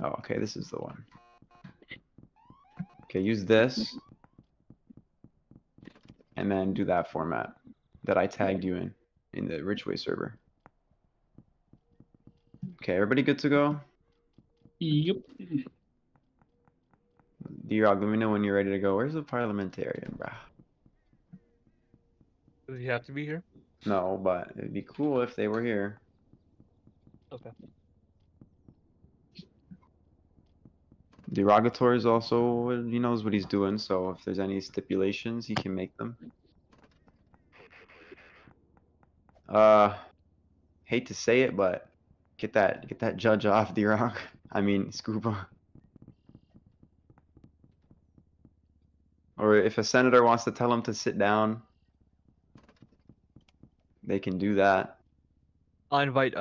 Oh, okay, this is the one. Okay, use this. And then do that format that I tagged you in the Richway server. Okay, everybody good to go? Yep. D-Rock, let me know when you're ready to go. Where's the parliamentarian, bruh? Does he have to be here? No, but it'd be cool if they were here. Okay. Derogator is also, he knows what he's doing, so if there's any stipulations, he can make them. Hate to say it, but get that judge off, D-Rock. I mean, Scuba. Or if a senator wants to tell him to sit down, they can do that. I'll invite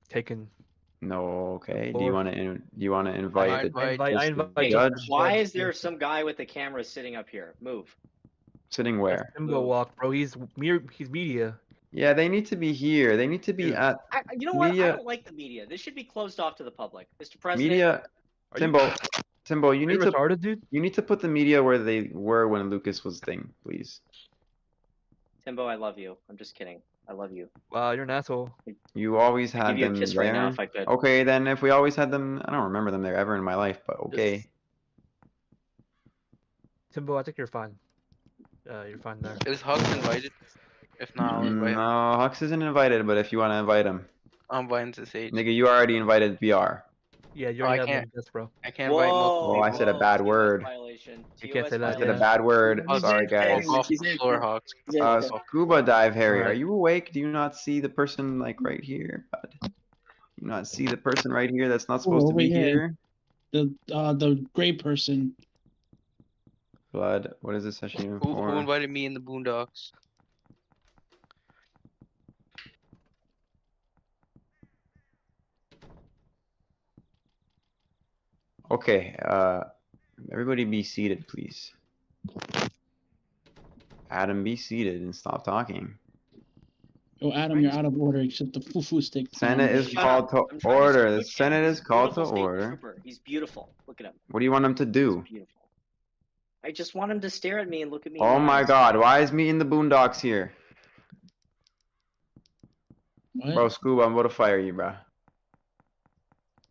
Taken. No, okay. Do Or- you want to invite the I invite judge? Why is there some guy with the camera sitting up here? Move. Sitting where? Timbo walk, bro. He's media. Yeah, they need to be here. They need to be at You know what? I Media- don't like the media. This should be closed off to the public. Mr. President. media. Are you- Timbo, you Are need you to retarded, dude? put the media where they were when Lucas was thing, please. Timbo, I love you. I'm just kidding. I love you. Wow, you're an asshole. You always I'd had give you a them kiss there. right now if I could. Okay, then if we always had them, I don't remember them there ever in my life, but okay. Timbo, I think you're fine. You're fine there. Is Hugs invited? If not, I'll invite him. No, Hux isn't invited, but if you want to invite him, I'm inviting to Sage. nigga, you already invited BR. Yeah, you Oh, I already have can't. them, yes, bro. I can't invite multiple Oh, I said a people. bad TOS word. Violation. You can't say that, I said a yeah. bad word. Hugs, Sorry, guys. Walk off the floor, Hugs. Scuba dive, Harry. Are Alright. you awake? Do you not see the person like right here, bud? Do you not see the person right here that's not supposed to over be here. here? The gray person. Blood. What is this session Who for? invited me in the Boondocks? Okay, everybody be seated, please. Adam, be seated and stop talking. Oh, Adam, you're out of order. Except the foo stick. Senate is Shut called up. to I'm trying order. The switch him. Senate He's is a called to beautiful state order. trooper. He's beautiful. Look at him. What do you want him to He's do? beautiful. I just want him to stare at me and look at me. Oh in the my eyes. god, why is me in the boondocks here? What? Bro, Scuba, I'm about to fire you, bro.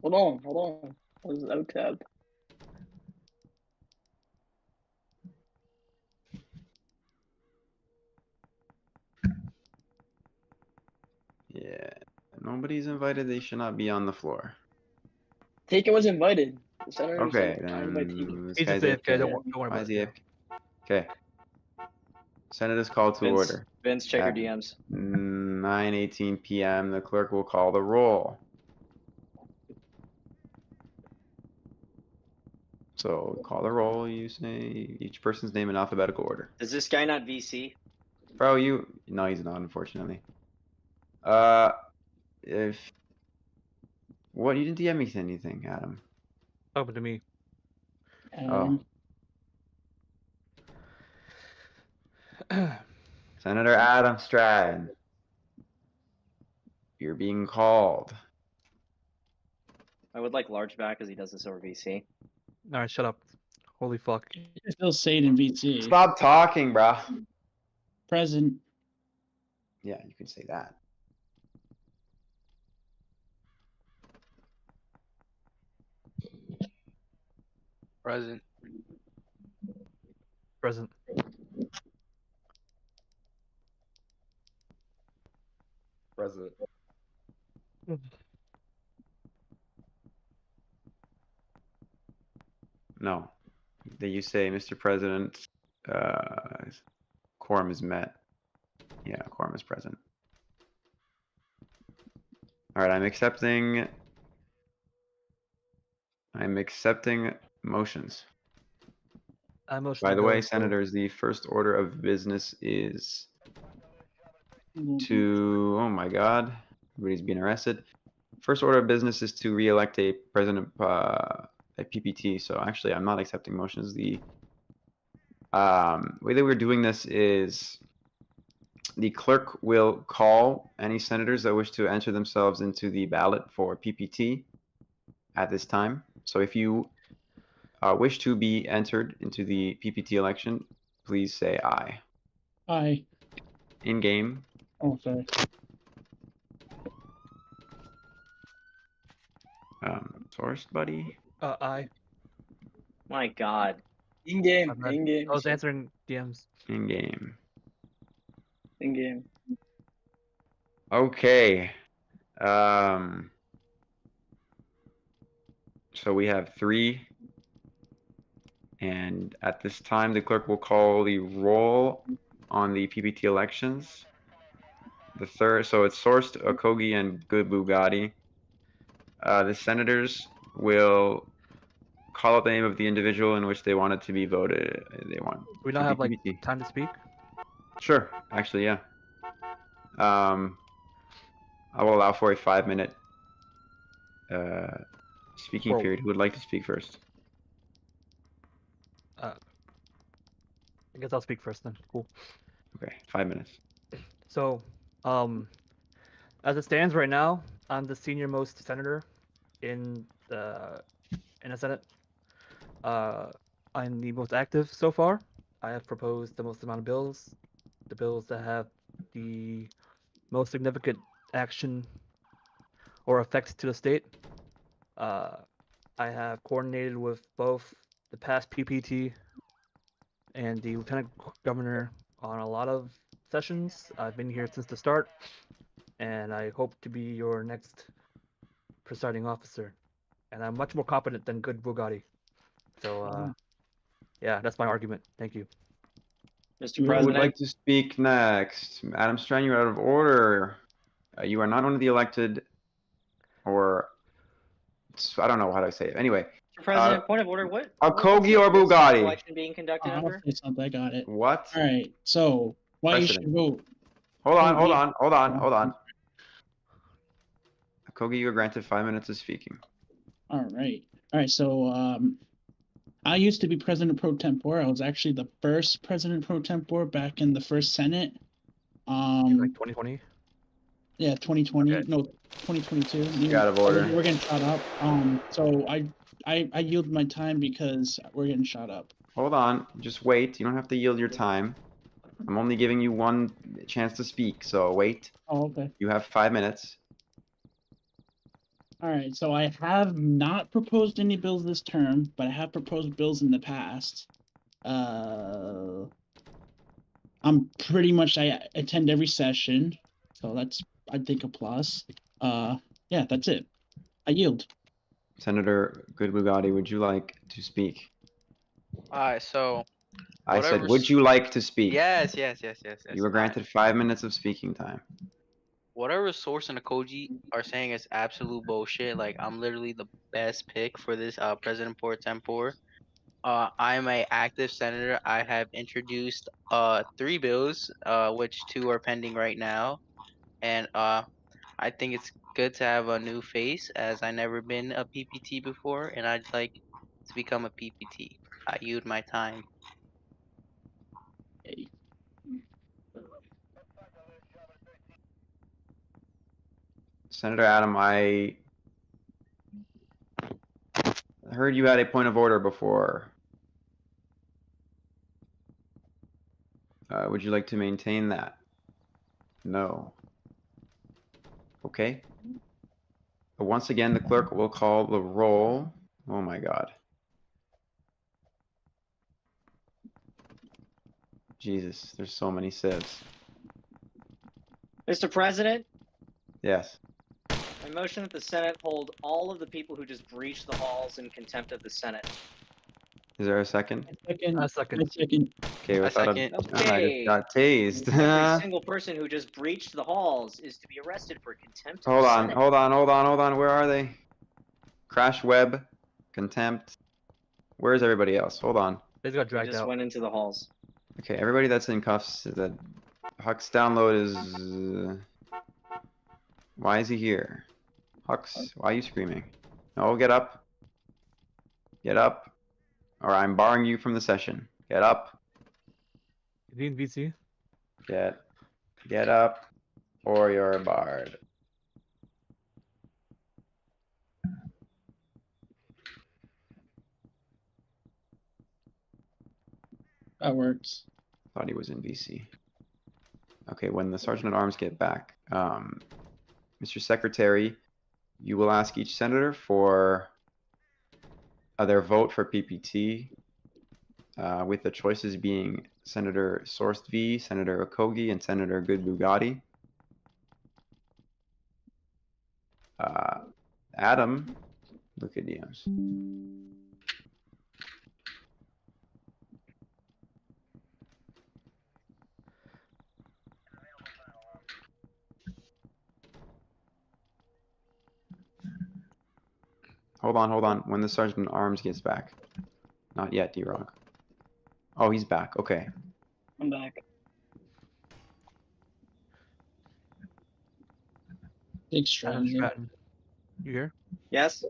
Hold on. This is OTAB. Yeah. Nobody's invited, they should not be on the floor. Taken was invited. The senator Okay, said, I invite you. then this He's guy's just AFK, AFK. don't worry Why about is he it. AFK? Okay. Senate is called to Vince, order. Vince, check your Yeah. DMs. 9:18 p.m. The clerk will call the roll. So call the roll. You say each person's name in alphabetical order. Is this guy not VC? Bro, no, he's not, unfortunately. If what you didn't DM me anything, Adam. Open to me. Senator Adam Strad, you're being called. I would like large back because he does this over VC. Alright, shut up. Holy fuck. You're still Sade in VC. Stop talking, bro. Present. Yeah, you can say that. Present. Present. President. No. That you say, Mr. President, quorum is met. Yeah, quorum is present. All right, I'm accepting motions. I motion By to the go way, into- senators, the first order of business is to, oh my God, everybody's being arrested. First order of business is to re-elect a president, a PPT. So actually, I'm not accepting motions. The way that we're doing this is the clerk will call any senators that wish to enter themselves into the ballot for PPT. at this time. So if you wish to be entered into the PPT election, please say aye. Aye. In game, Oh, sorry. sourced, buddy. I My God. In game. I'm not- In game. I was answering DMs. In game. In game. Okay. So we have 3. And at this time, the clerk will call the roll on the PPT elections. The third, so it's sourced Okogi and Good Bugatti. The senators will call out the name of the individual in which they want it to be voted. They want. Do we not to be have like PPT. time to speak? Sure, actually, yeah. I will allow for a 5-minute speaking Whoa. period. Who would like to speak first? I guess I'll speak first then. Cool. Okay, 5 minutes. So, as it stands right now, I'm the senior most senator in the Senate. I'm the most active so far. I have proposed the most amount of bills, the bills that have the most significant action or effects to the state. I have coordinated with both the past PPT and the lieutenant governor on a lot of sessions. I've been here since the start, and I hope to be your next presiding officer. And I'm much more competent than good Bugatti. So, yeah, that's my argument. Thank you. Mr. Who would President. like to speak next? Adam Strang, you're out of order. You are not one of the elected, or I don't know how to say it. Anyway, Mr. President, point of order. What? Okogi or what's this Bugatti? election being conducted I'll under? say something. I got it. what? All right. So why you should Precedent. vote? Hold on, Oh, hold yeah. on, hold on, hold on. Okogi, you are granted 5 minutes of speaking. All right. All right. So I used to be president pro tempore. I was actually the first president pro tempore back in the first Senate. Like 2020. Yeah, 2020. Okay. No, 2022. You're out of order. We're getting shot up. So I yield my time because we're getting shot up. Hold on, just wait. You don't have to yield your time. I'm only giving you one chance to speak, so wait. Oh, okay. You have 5 minutes. All right. So I have not proposed any bills this term, but I have proposed bills in the past. I'm pretty much I attend every session, so that's I think a plus. Yeah, that's it. I yield. Senator Good Bugatti, would you like to speak? Alright, so I said, Whatever would s- you like to speak? yes. You were granted 5 minutes of speaking time. Whatever Source and Koji are saying is absolute bullshit. Like, I'm literally the best pick for this President pro tempore. I'm a active senator. I have introduced 3 bills, which 2 are pending right now, and I think it's good to have a new face, as I never been a PPT before, and I'd like to become a PPT. I yield my time. Senator Adam, I heard you had a point of order before. Would you like to maintain that? No. Okay. But once again, the clerk will call the roll. Oh my God. Jesus, there's so many sieves. Mr. President, Yes. I motion that the Senate hold all of the people who just breached the halls in contempt of the Senate. Is there a second? Second. A second. Second. Okay, without a, second. I Okay. just got tased. Every single person who just breached the halls is to be arrested for contempt of Hold the on, Senate. hold on, hold on, hold on. Where are they? Crash web, contempt. Where's everybody else? Hold on. They just got They dragged just out. went into the halls. Okay, everybody that's in cuffs. That Hux download is. Why is he here? Hux, why are you screaming? No, get up. Get up, or I'm barring you from the session. Get up. Is he in VC? Get up, or you're barred. That works. Thought he was in VC. Okay, when the Sergeant at Arms get back, Mr. Secretary, you will ask each senator for their vote for PPT, with the choices being Senator Sourced V, Senator Okogie, and Senator Good Bugatti. Adam, look at DMs. Hold on. When the Sergeant at Arms gets back. Not yet, D-Rock. Oh, he's back. Okay. I'm back. Big Adam strategy. Stratton. You here? Yes.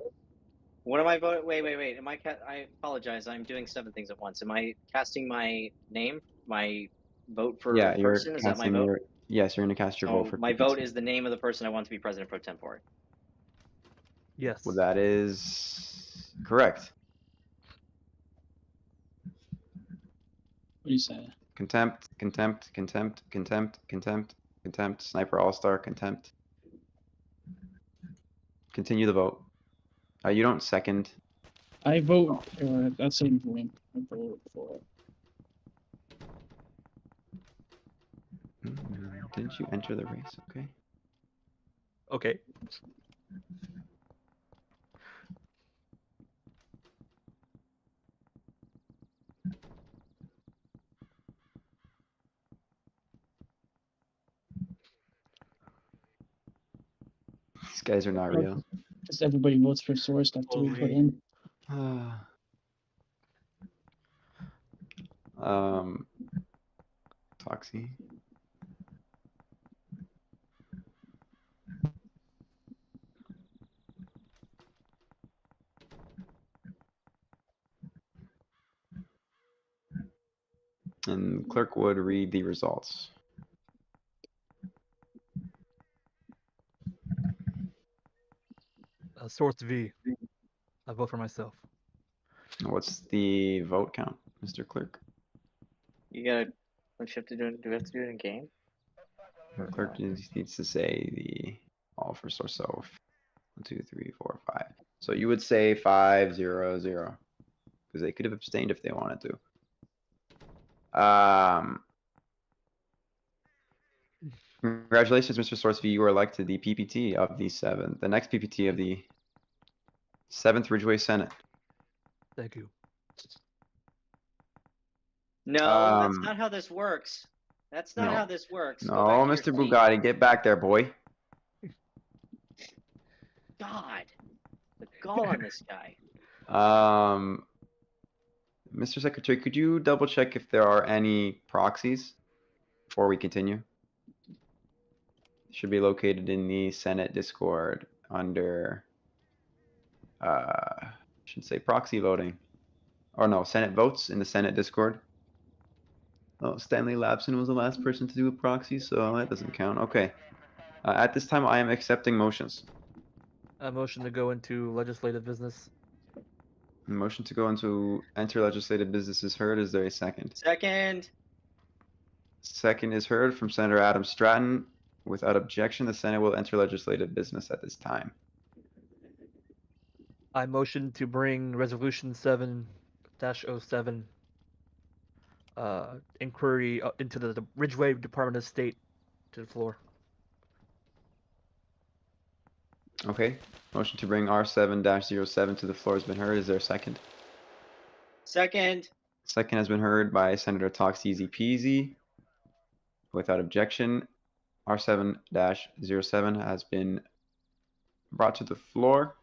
What am I voting? Wait. Am I? I apologize. I'm doing 7 things at once. Am I casting my name? My vote for Yeah, you're person? Is that my casting vote? your. Yes, you're gonna cast your vote So for my PPT. vote is the name of the person I want to be president pro tempore. Yes. Well, that is correct. What do you say? Contempt, sniper all-star, contempt. Continue the vote. You don't second. I vote for that same thing. I vote for Didn't you enter the race? Okay. Okay. These guys are not real. just everybody votes for source after we put Holy. in. Toxie. And clerk would read the results. Source V. I vote for myself. What's the vote count, Mr. Clerk? You gotta. Don't you have to do it? Do we have to do it in game? The clerk needs to say the all for source. So 1, 2, 3, 4, 5. So you would say 5, 0, 0, because they could have abstained if they wanted to. Congratulations, Mr. Source V. You are elected the PPT of the next PPT of the 7th Ridgeway Senate. Thank you. No, that's not how this works. That's not no. how this works. Go No, back to your Mr. seat. Bugatti, get back there, boy. God, the gall on this guy. Mr. Secretary, could you double check if there are any proxies before we continue? Should be located in the Senate Discord under, should say proxy voting. Or no, Senate votes in the Senate Discord. Oh, Stanley Lapson was the last person to do a proxy, so that doesn't count. Okay. At this time, I am accepting motions. A motion to go into legislative business. Motion to go into enter legislative business is heard. Is there a second? Second. Second is heard from Senator Adam Stratton. Without objection, the Senate will enter legislative business at this time. I motion to bring Resolution 7-07 inquiry into the Ridgeway Department of State to the floor. Okay. Motion to bring R7-07 to the floor has been heard. Is there a second? Second. Second has been heard by Senator Tox Easy Peasy. Without objection, R7-07 has been brought to the floor.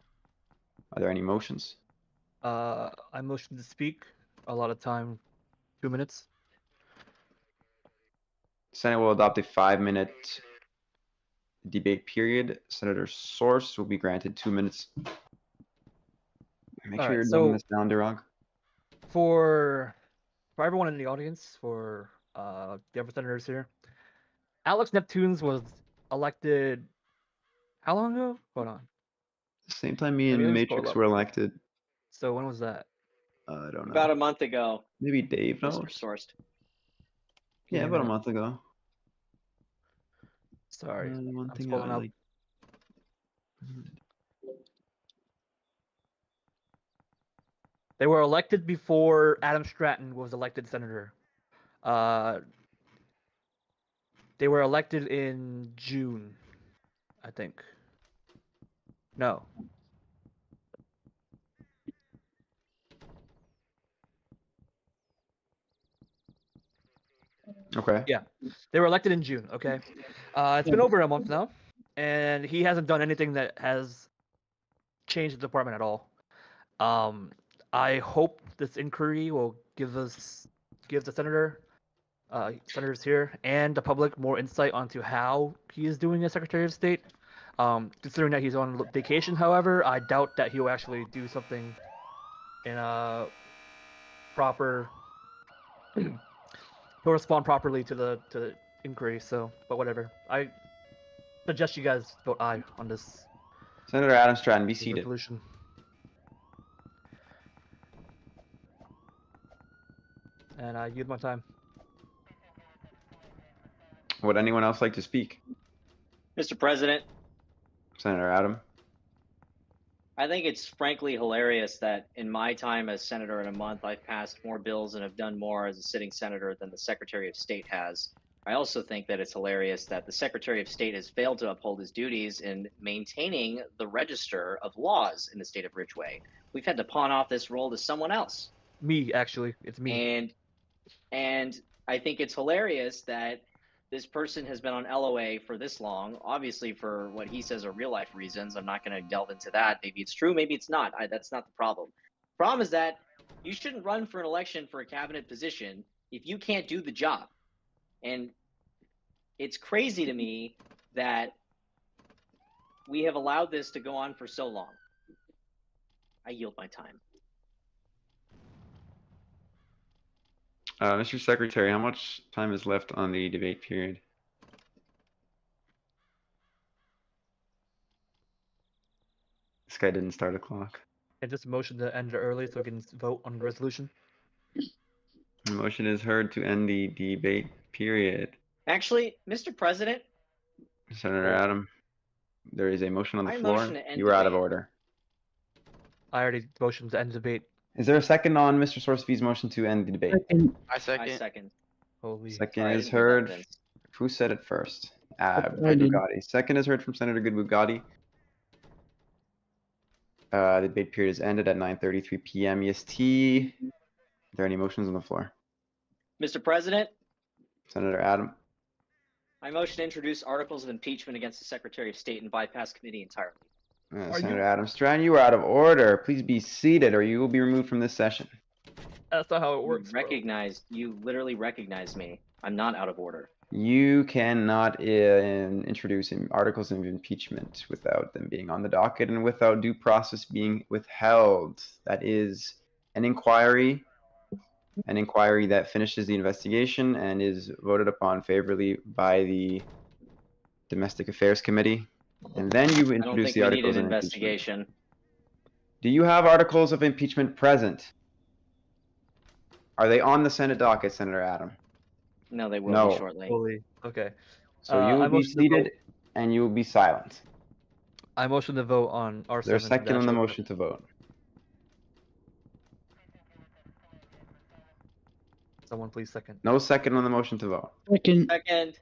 Are there any motions? I motion to speak. A lot of time, 2 minutes. Senate will adopt a 5-minute debate period. Senator Source will be granted 2 minutes. Make sure Alright, you're so- doing this down, Durag. For everyone in the audience, for the other senators here, Alex Neptunes was elected how long ago? Hold on. Same time me and Maybe let's Matrix pull up. were elected. So when was that? I don't know. About a month ago, Maybe Dave knows. Mr. Sourced. Yeah, Yeah, about a man. month ago. Sorry, One I'm thing scrolling I up. like. They were elected before Adam Stratton was elected senator. They were elected in June, I think. No. Okay. Yeah, they were elected in June. Okay, it's been over a month now, and he hasn't done anything that has changed the department at all. I hope this inquiry will give the senators here, and the public more insight onto how he is doing as Secretary of State. Considering that he's on vacation, however, I doubt that he'll actually do something in a proper. He'll respond properly to the inquiry. So, but whatever. I suggest you guys vote aye on this Senator Adam Stratton, be seated. resolution. And I yield my time. Would anyone else like to speak? Mr. President, Senator Adam. I think it's frankly hilarious that in my time as senator in a month, I've passed more bills and have done more as a sitting senator than the Secretary of State has. I also think that it's hilarious that the Secretary of State has failed to uphold his duties in maintaining the register of laws in the state of Ridgeway. We've had to pawn off this role to someone else. Me, actually, it's me. And I think it's hilarious that this person has been on LOA for this long, obviously for what he says are real life reasons. I'm not going to delve into that. Maybe it's true, maybe it's not. That's not the problem. Problem is that you shouldn't run for an election for a cabinet position if you can't do the job. And it's crazy to me that we have allowed this to go on for so long. I yield my time. Mr. Secretary, how much time is left on the debate period? This guy didn't start a clock. And just motion to end it early so we can vote on the resolution. The motion is heard to end the debate period. Actually, Mr. President, Senator Adam, there is a motion on the I floor. motion to end You are out of debate. order. I already motioned to end debate. Is there a second on Mr. Sourcevy's motion to end the debate? Second. I I second. second. Holy. Second Sorry, I is didn't hear that, heard. Vince. Who said it first? I Good did. Bugatti. Second is heard from Senator Good Bugatti. The debate period is ended at 9:33 p.m. EST. Are there any motions on the floor? Mr. President, Senator Adam. I motion to introduce articles of impeachment against the Secretary of State and bypass committee entirely. Senator Adam Strand, you are out of order. Please be seated or you will be removed from this session. That's not how it works. bro. You literally recognize me. I'm not out of order. You cannot introduce articles of impeachment without them being on the docket and without due process being withheld. That is an inquiry that finishes the investigation and is voted upon favorably by the Domestic Affairs Committee. And then you I don't introduce think the we need articles an of impeachment. investigation. Do you have articles of impeachment present? Are they on the Senate docket, Senator Adam? No, they will No. be shortly. Holy. Okay. So you I will be motion to vote. seated and you will be silent. I motion to vote on R7. Is there a second on the dash motion to vote? Someone please second. No second on the motion to vote. Second. Second,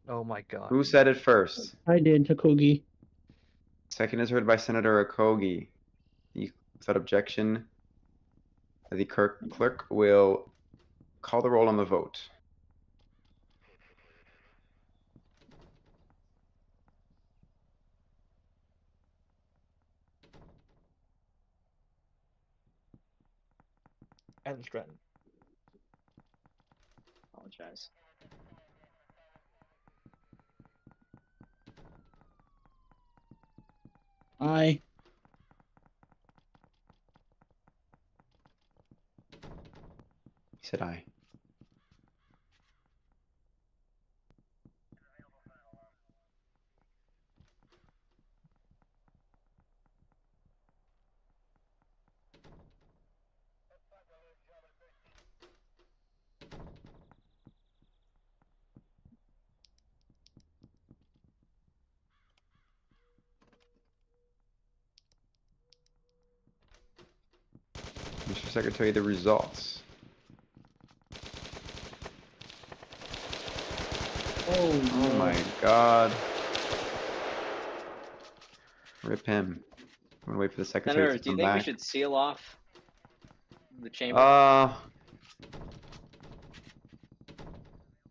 Oh my god. Who said it first? I did. Hakogi. Second is heard by Senator Okogie. Without objection, the clerk will call the roll on the vote. Adam Stratton. apologize. Aye. He said aye. Mr. Secretary, the results. Oh, Oh no. my god. Rip him. I'm gonna wait for the secretary Senator, to do you come think we back. should seal off the chamber?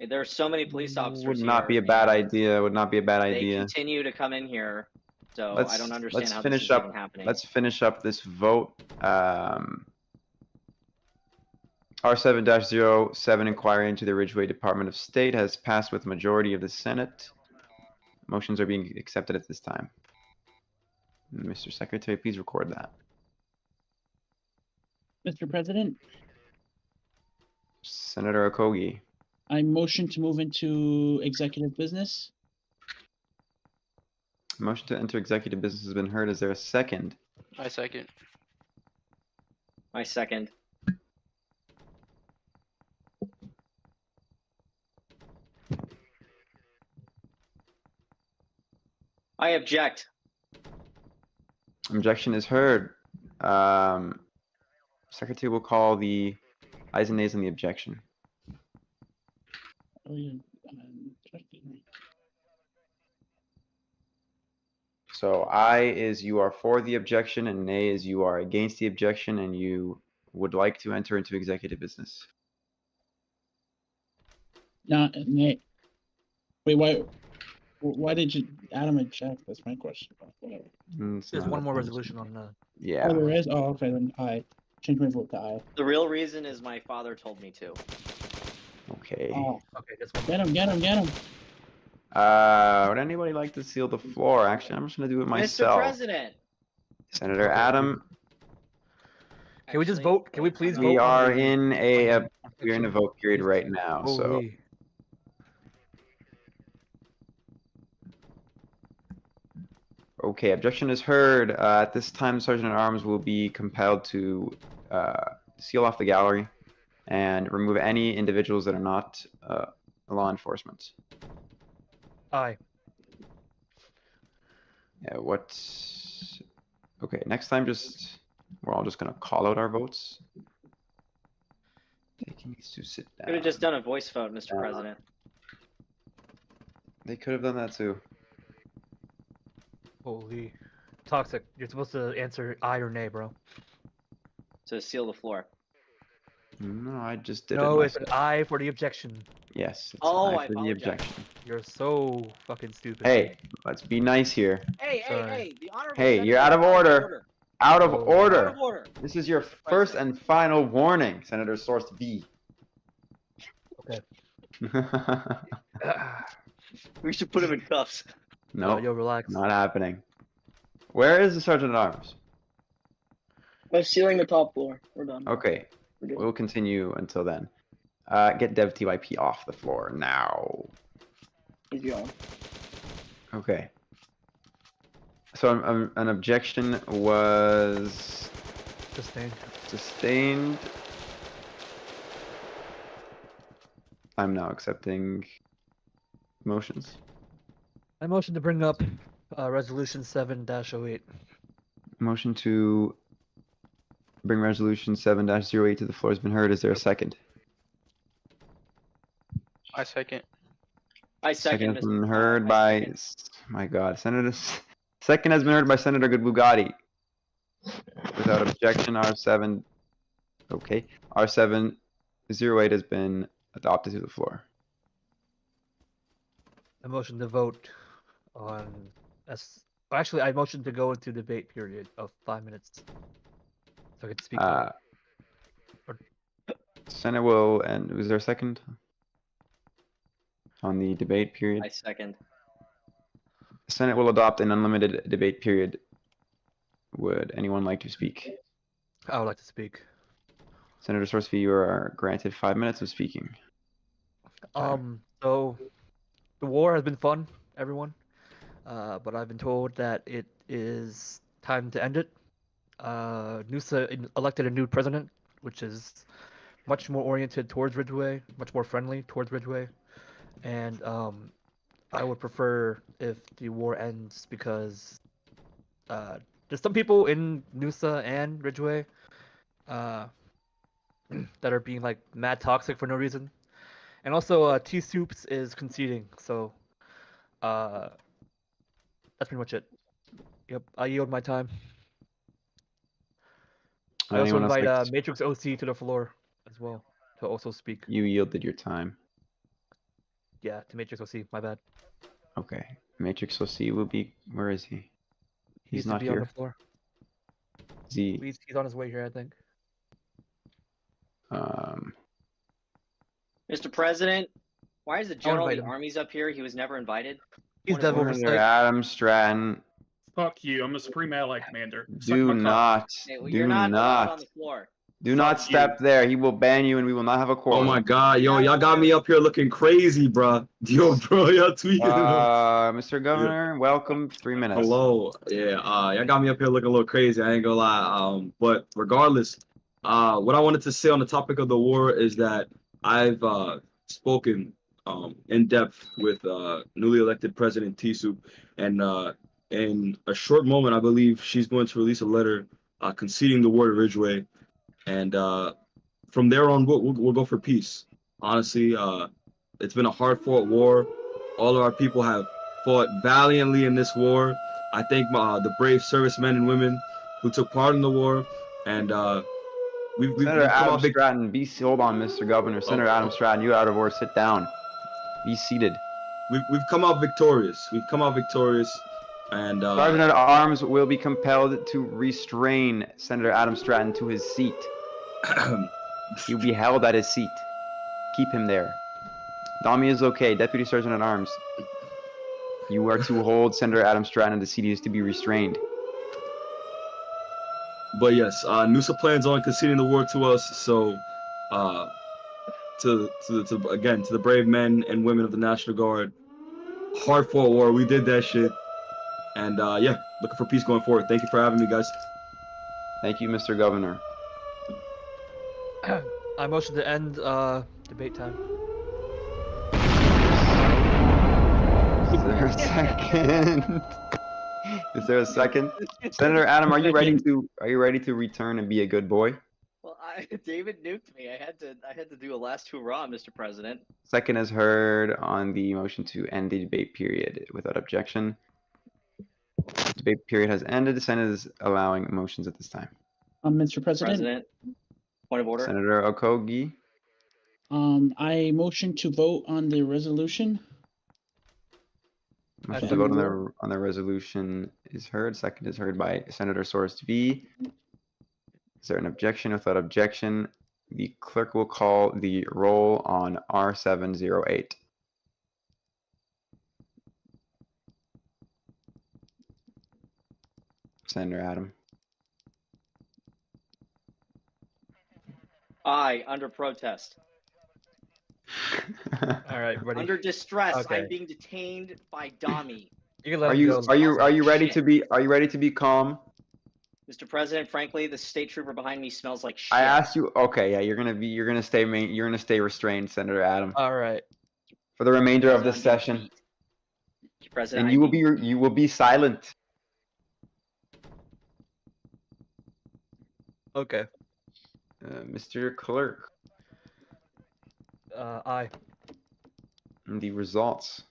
There are so many police officers Would not be here, a bad and idea. Would not be a bad They idea. continue to come in here, so I don't understand how this finish is up. even happening. Let's finish up this vote. R7-07 inquiry into the Ridgeway Department of State has passed with majority of the Senate. Motions are being accepted at this time. Mr. Secretary, please record that. Mr. President, Senator Okogie. I motion to move into executive business. Motion to enter executive business has been heard. Is there a second? I second. My second. I object. Objection is heard. Secretary will call the ayes and nays on the objection. Oh, yeah. So aye is you are for the objection, and nay is you are against the objection, and you would like to enter into executive business. No, nay. Wait, why did you Adam object? That's my question. It's There's not one a more thing. resolution on the. Yeah. Oh, there is? Oh, okay, then I change my vote to aye. The real reason is my father told me to. Okay. Oh, Okay, this one. get him. Would anybody like to seal the floor? Actually, I'm just gonna do it myself. Mr. President. Senator Okay. Adam, Can we just Actually, vote? Can we please we vote? are on the- in on a the we're in a objection? vote period Please. right now. So Holy. okay, objection is heard. At this time, Sergeant at Arms will be compelled to seal off the gallery and remove any individuals that are not law enforcement. Aye. Yeah, what? Okay, next time we're all just gonna call out our votes. Taking these to sit down. Could have just done a voice vote, Mr. Uh, President. They could have done that too. Holy. Toxic. You're supposed to answer aye or nay, bro. To seal the floor. No, I just did No, it. it's an aye for the objection. Yes, it's Oh, aye I for the apologize. objection. You're so fucking stupid. Hey, let's be nice here. Hey, Sorry. the honorable Hey, senator you're out of is order. Out of Oh. Out order. of order. This is your first and final warning, Senator Source B. Okay. We should put him in cuffs. No, Yo, relax. not happening. Where is the Sergeant at Arms? I'm sealing the top floor. We're done. Okay, We're good. we'll continue until then. Get Dev TYP off the floor now. He's gone. Okay. So an objection was Sustained. sustained. I'm now accepting motions. I motion to bring up resolution 7-08. Motion to bring resolution 7-08 to the floor has been heard. Is there a second? I second. I second. has Mr. been I heard by, second. my God, second has been heard by Senator Good Bugatti. Without objection, R7, okay, R7-08 has been adopted to the floor. I motion to vote on actually I motion to go into debate period of 5 minutes. So I can speak. Senate will, and was there a second? On the debate period? I second. The Senate will adopt an unlimited debate period. Would anyone like to speak? I would like to speak. Senator Sourcefee, you are granted 5 minutes of speaking. So the war has been fun, everyone. But I've been told that it is time to end it. Noosa elected a new president, which is much more oriented towards Ridgeway, much more friendly towards Ridgeway. And I would prefer if the war ends because there's some people in Noosa and Ridgeway that are being like mad toxic for no reason. And also, T Soups is conceding, so that's pretty much it. Yep, I yield my time. I also Anyone else invite like to Matrix OC to the floor as well to also speak. You yielded your time. Yeah, to Matrix OC. My bad. Okay. Matrix OC will be. Where is he? He He's needs to not be on the here. floor. Is he? He's on his way here, I think. Mr. President, why is the General of invite the him. Armies up here? He was never invited. He's Point of Devil order. Senator Oversight. Adam Stratton. Fuck you. I'm a Supreme Allied Commander. Suck Do my cock. not. Okay, well, Do you're not allowed on not. the floor. Do not Fuck step you. there. He will ban you, and we will not have a Oh quorum. my god, yo, y'all got me up here looking crazy, bruh. Yo, bro, y'all tweaking. Mr. Governor, welcome. 3 minutes. Hello. Yeah, y'all got me up here looking a little crazy. I ain't gonna lie. But regardless, what I wanted to say on the topic of the war is that I've spoken in depth with newly elected President Tisu, and in a short moment, I believe she's going to release a letter conceding the war to Ridgeway, and from there on, we'll go for peace. Honestly, it's been a hard-fought war. All of our people have fought valiantly in this war. I thank the brave servicemen and women who took part in the war, and we've Senator come Adam out victorious. Stratton, hold on, Mr. Governor. Senator Adam Stratton, you out of order. Sit down. Be seated. We've come out victorious. We've come out victorious, and Sergeant at Arms will be compelled to restrain Senator Adam Stratton to his seat. He will be held at his seat. Keep him there. Dami is okay. Deputy Sergeant at Arms. You are to hold Senator Adam Stratton in the seat. He is to be restrained. But yes, NUSA plans on conceding the war to us. So, to the brave men and women of the National Guard, hard fought war. We did that shit, and yeah, looking for peace going forward. Thank you for having me, guys. Thank you, Mr. Governor. I motion to end debate time. Is there a second? Is there a second? Senator Adam, are you ready to return and be a good boy? Well, David nuked me. I had to do a last hurrah, Mr. President. Second is heard on the motion to end the debate period without objection. Debate period has ended. The Senate is allowing motions at this time. Mr. President, Point of order. Senator Okogie. I motion to vote on the resolution. Motion to vote on the resolution is heard. Second is heard by Senator Source V. Is there an objection? Without objection, the clerk will call the roll on R708. Senator Adam. Aye, under protest. All right, ready. Under distress. Okay. I'm being detained by Dami. You can let Are him you go. are you ready to be calm? Mr. President, frankly, the state trooper behind me smells like shit. I asked you. Okay, yeah, you're gonna stay restrained, Senator Adam, All right. for the remainder of this session, Mr. President, and you will be silent. Okay. Mr. Clerk, Aye. and the results.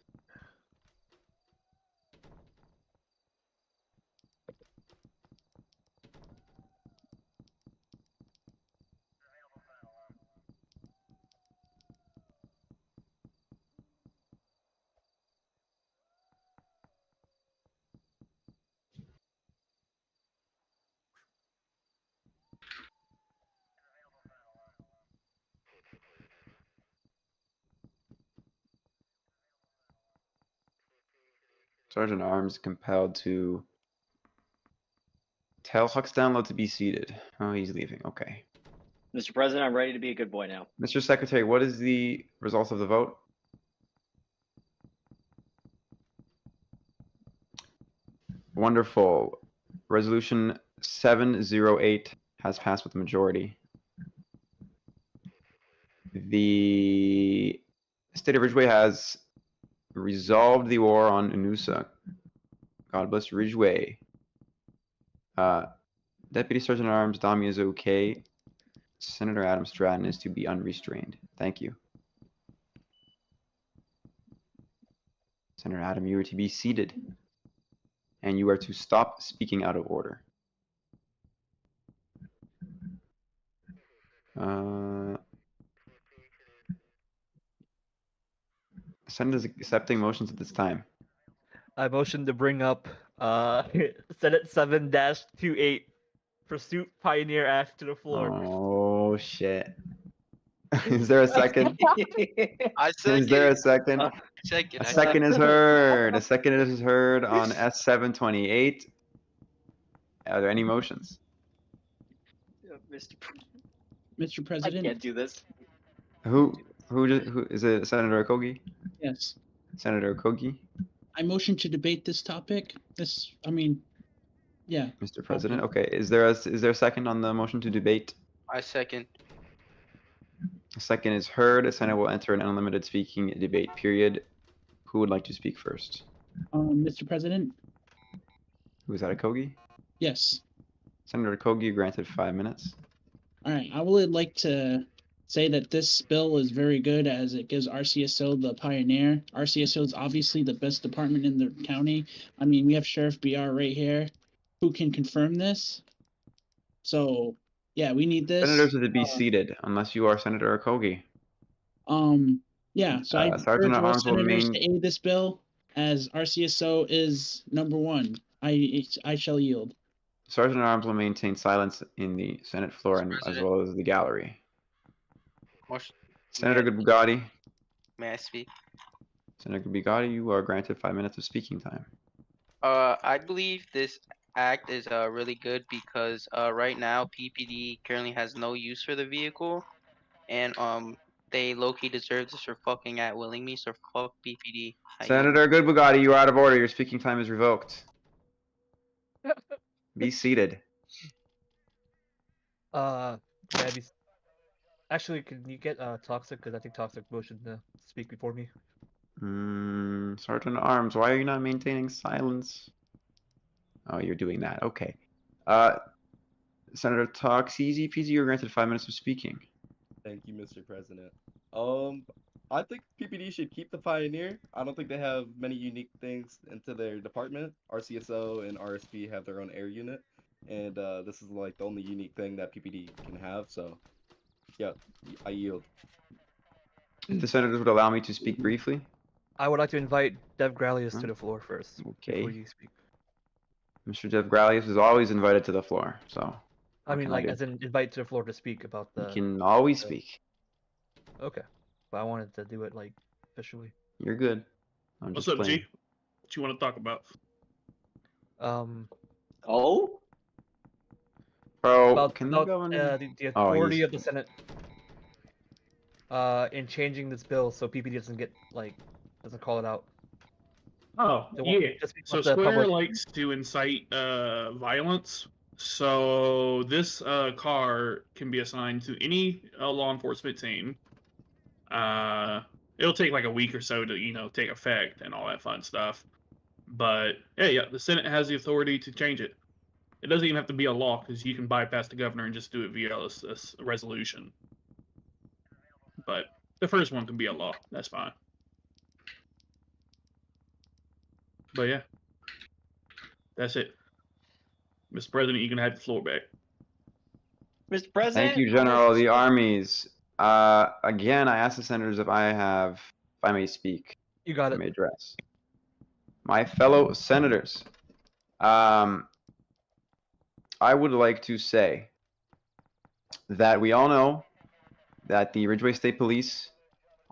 Sergeant Arms compelled to tell Hux Download to be seated. Oh, he's leaving. Okay. Mr. President, I'm ready to be a good boy now. Mr. Secretary, what is the result of the vote? Wonderful. Resolution 708 has passed with a majority. The state of Ridgeway has resolved the war on Noosa. God bless Ridgeway. Deputy Sergeant at Arms Dami is okay. Senator Adam Stratton is to be unrestrained. Thank you. Senator Adam, you are to be seated. And you are to stop speaking out of order. Senate is accepting motions at this time. I motion to bring up Senate 7-28 Pursuit Pioneer Act to the floor. Oh shit. Is there a second? I Is there a second? second. A second is heard. A second is heard on S728. Are there any motions? I Mr. President. can't do this. Who is it? Senator Okogie? Yes. Senator Okogie? I motion to debate this topic. Yeah. Mr. President. Okay. Is there a second on the motion to debate? I second. A second is heard. The Senate will enter an unlimited speaking debate period. Who would like to speak first? Mr. President. Who is that? Okogie? Yes. Senator Okogie granted 5 minutes. All right. I would like to say that this bill is very good as it gives RCSO the pioneer. RCSO is obviously the best department in the county. I mean, we have Sheriff BR right here who can confirm this. So, yeah, we need this. Senators are to be seated unless you are Senator Okogie. Yeah, so I Sergeant urge at all Arms will senators remain. to aid this bill as RCSO is number one. I shall yield. Sergeant at Arms will maintain silence in the Senate floor and as President. well as the gallery. Motion. Senator Bugatti. May I speak? Senator Bugatti, you are granted 5 minutes of speaking time. I believe this act is really good because right now PPD currently has no use for the vehicle, and they low-key deserve this for fucking at willing me. So fuck PPD. Senator Good Bugatti, you are out of order. Your speaking time is revoked. Be seated. Gabby. Actually, can you get Toxic? Because I think Toxic motioned to speak before me. Sergeant at Arms, why are you not maintaining silence? Oh, you're doing that. Okay. Senator Tox, easy peasy, you're granted 5 minutes of speaking. Thank you, Mr. President. I think PPD should keep the Pioneer. I don't think they have many unique things into their department. RCSO and RSP have their own air unit, and this is like the only unique thing that PPD can have. So, yeah, I yield. If the senators would allow me to speak briefly. I would like to invite Dev Gralius to the floor first. Okay. Before you speak. Mr. Dev Gralius is always invited to the floor, so. I mean, can like, do? as in invite to the floor to speak about the. You can always speak. Okay, but I wanted to do it like officially. You're good. I'm What's just up, playing. G? What you want to talk about? Oh? Bro, About, can about the governor? the Oh, authority he's- of the Senate. In changing this bill so PPD doesn't get doesn't call it out. Oh, They want- yeah. just So want the Square public- likes to incite violence. So this car can be assigned to any law enforcement team. It'll take like a week or so to take effect and all that fun stuff. But yeah, the Senate has the authority to change it. It doesn't even have to be a law because you can bypass the governor and just do it via a resolution. But the first one can be a law. That's fine. But yeah, that's it. Mr. President, you can have the floor back. Mr. President? Thank you, General of the Armies. Again, I ask the senators if I may speak. You got I it. may address. My fellow senators, I would like to say that we all know that the Ridgeway State Police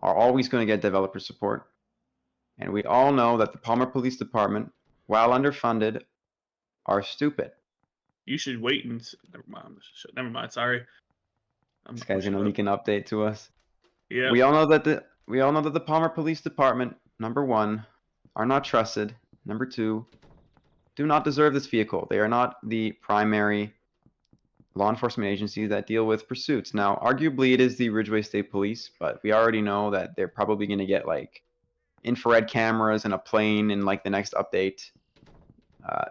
are always going to get developer support. And we all know that the Palmer Police Department, while underfunded, are stupid. You should wait and never mind. Sorry. This guy's gonna leak an update to us. Yeah. We all know that the Palmer Police Department, number one, are not trusted. Number two, do not deserve this vehicle. They are not the primary law enforcement agency that deal with pursuits. Now, arguably it is the Ridgeway State Police, but we already know that they're probably gonna get like infrared cameras and a plane in like the next update.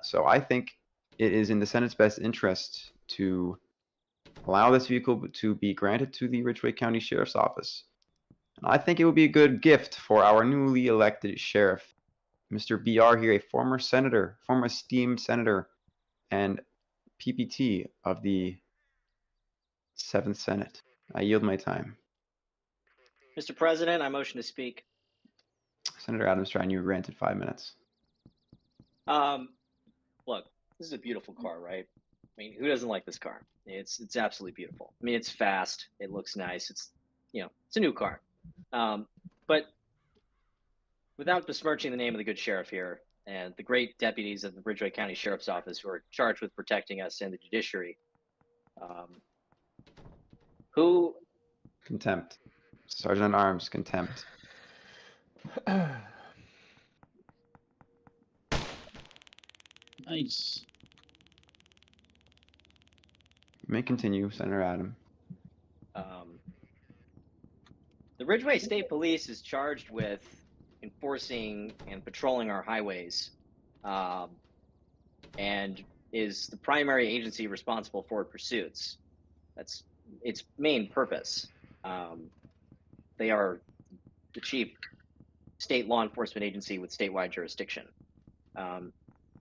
So I think it is in the Senate's best interest to allow this vehicle to be granted to the Ridgeway County Sheriff's Office. And I think it would be a good gift for our newly elected sheriff, Mr. BR here, a former senator, former esteemed senator, and PPT of the 7th Senate. I yield my time. Mr. President, I motion to speak. Senator Adams, trying you were granted 5 minutes. Look, this is a beautiful car, right? I mean, who doesn't like this car? It's absolutely beautiful. I mean, it's fast. It looks nice. It's it's a new car. But without besmirching the name of the good sheriff here and the great deputies of the Ridgeway County Sheriff's Office who are charged with protecting us and the judiciary, who Contempt. Sergeant at Arms, contempt. Nice. You may continue, Senator Adam. the Ridgeway State Police is charged with enforcing and patrolling our highways, and is the primary agency responsible for pursuits. That's its main purpose. They are the chief state law enforcement agency with statewide jurisdiction.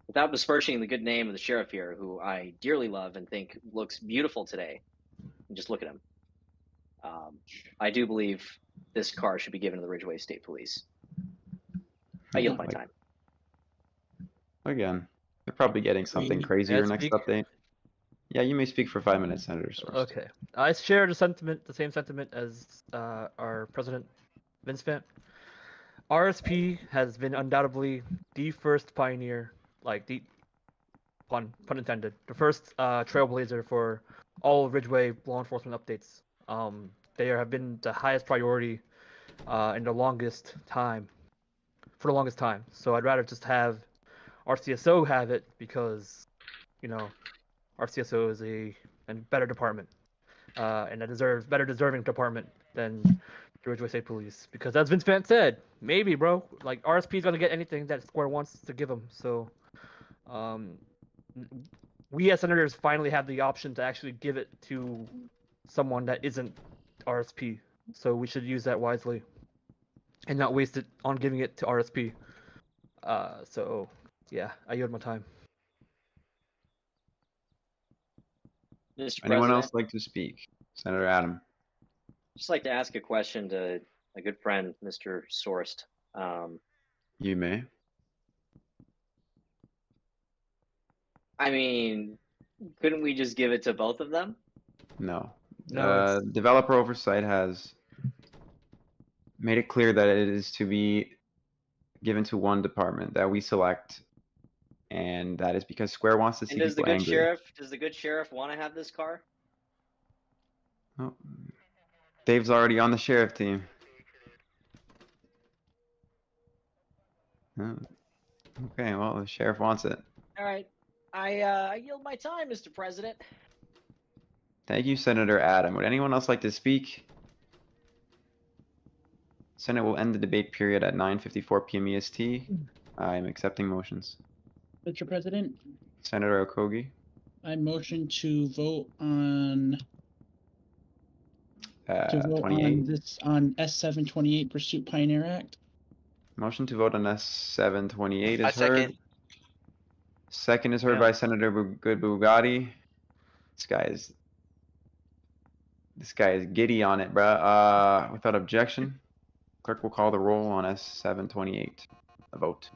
Without besmirching the good name of the sheriff here, who I dearly love and think looks beautiful today, and just look at him. I do believe this car should be given to the Ridgeway State Police. I yield my time. Again, they're probably getting something crazier next speak? update. Yeah, you may speak for 5 minutes, Senator Source. Okay, I share the sentiment, the same sentiment as our president, Vince Vant. RSP has been undoubtedly the first pioneer, like the pun intended, the first trailblazer for all Ridgeway law enforcement updates. They have been the highest priority in the longest time, for the longest time. So I'd rather just have RCSO have it because, you know, RCSO is a better department, and a better deserving department than the Ridgeway State Police. Because as Vince Vant said, maybe, bro, like RSP is gonna get anything that Square wants to give them. So, we as senators finally have the option to actually give it to someone that isn't RSP. So we should use that wisely, and not waste it on giving it to RSP. So yeah, I yield my time. Mr. Anyone President, else like to speak? Senator Adam. just like to ask a question to a good friend, Mr. Sorst. You may. I mean, couldn't we just give it to both of them? No. No, it's- Developer oversight has made it clear that it is to be given to one department that we select, and that is because Square wants to see And does the people good angry. sheriff want to have this car? Oh, Dave's already on the sheriff team. Oh, okay, well, the sheriff wants it. All right, I yield my time, Mr. President. Thank you, Senator Adam. Would anyone else like to speak? Senate will end the debate period at 9:54 p.m. EST. I am accepting motions. Mr. President, Senator Okogie, I motion to vote on on 28. this on S728 Pursuit Pioneer Act. Motion to vote on S728 is I heard. second. Second is heard Yeah. by Senator Good Bugatti. This guy is giddy on it, bruh. Without objection, clerk will call the roll on S728. A vote.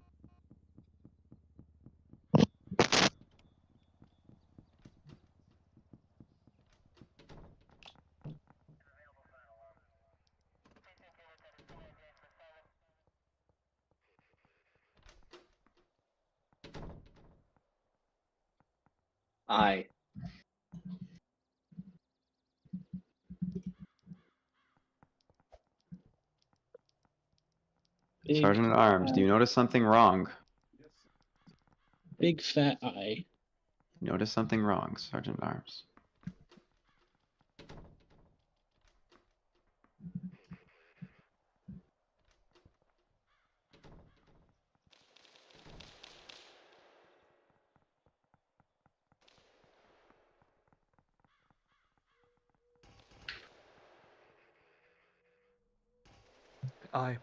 Aye. Big, Sergeant at Arms, do you notice something wrong? big fat eye. Notice something wrong, Sergeant at Arms. Aye.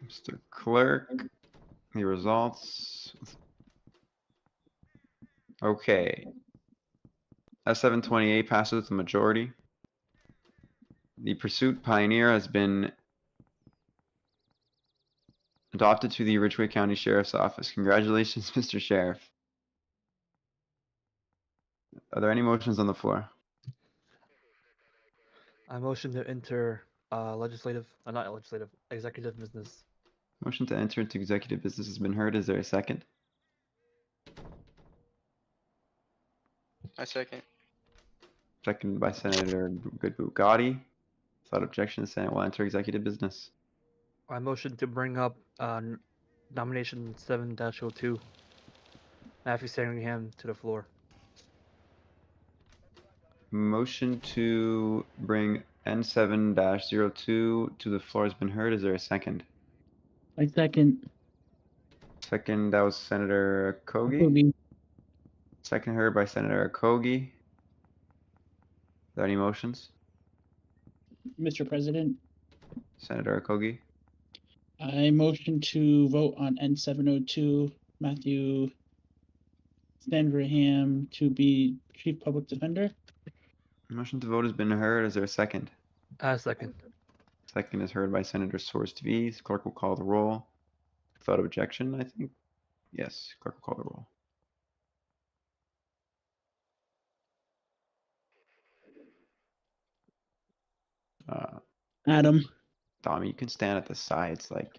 Mr. Clerk, the results. Okay. S728 passes with the majority. The Pursuit Pioneer has been adopted to the Ridgeway County Sheriff's Office. Congratulations, Mr. Sheriff. Are there any motions on the floor? I motion to enter legislative, not legislative, executive business. Motion to enter into executive business has been heard. Is there a second? I second. Seconded by Senator Good Bugatti. Without objection, the Senate will enter executive business. I motion to bring up nomination 7-02, Matthew Sandringham, to the floor. Motion to bring N7-02 to the floor has been heard. Is there a second? I second. Second, that was Senator Kogi. Kogi. Second heard by Senator Kogi. Are there any motions? Mr. President, Senator Kogi. I motion to vote on N702 Matthew Sandringham to be Chief Public Defender. Motion to vote has been heard. Is there a second? Second. Second is heard by Senator Source V. Clerk will call the roll. Without objection, I think. Yes, clerk will call the roll. Adam. Tommy, you can stand at the sides, like,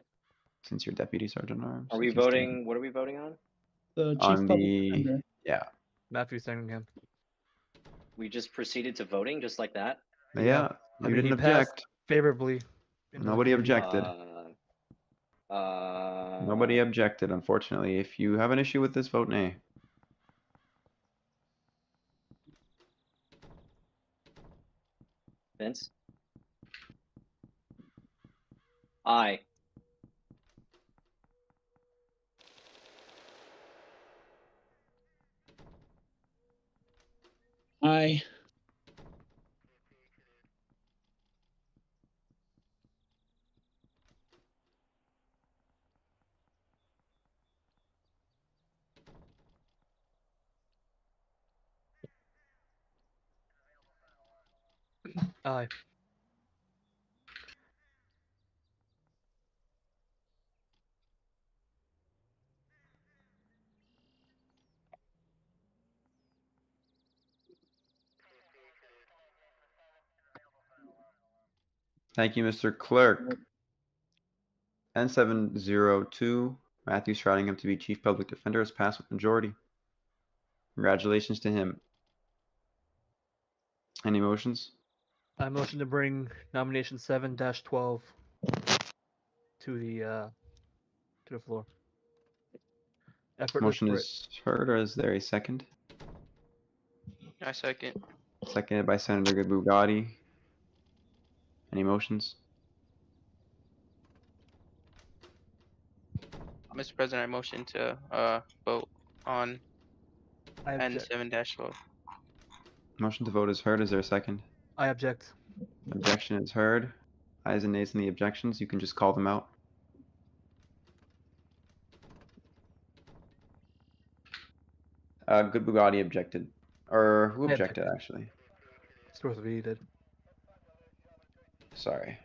since you're Deputy Sergeant Arms. Are we you can stand voting? What are we voting on? The Chief on Public the Defender. yeah. Matthew Sandringham. We just proceeded to voting just like that. Yeah, I you mean, didn't he passed object. favorably. Nobody objected. Uh, Nobody objected, unfortunately. If you have an issue with this, vote nay. Vince. Aye. Aye. Aye. Thank you, Mr. Clerk. N702, Matthew Stridingham to be Chief Public Defender has passed with majority. Congratulations to him. Any motions? I motion to bring nomination 7-12 to the floor. Effortless Motion Brit. is heard, or is there a second? I second. Seconded by Senator Good Bugatti. Any motions? Mr. President, I motion to vote on I object. N7-12. Motion to vote is heard. Is there a second? I object. Objection is heard. Ayes and nays in the objections. You can just call them out. Good Bugatti objected. Or who I objected, actually? Source V did. Sorry.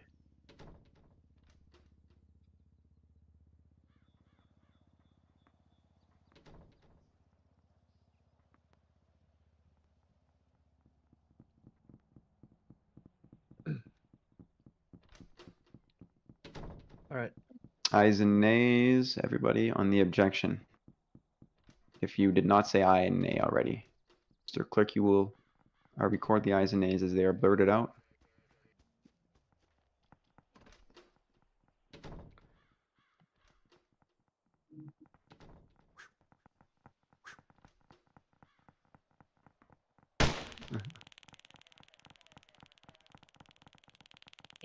All right. Ayes and nays, everybody, on the objection. If you did not say aye and nay already, Mr. Clerk, you will record the ayes and nays as they are blurted out.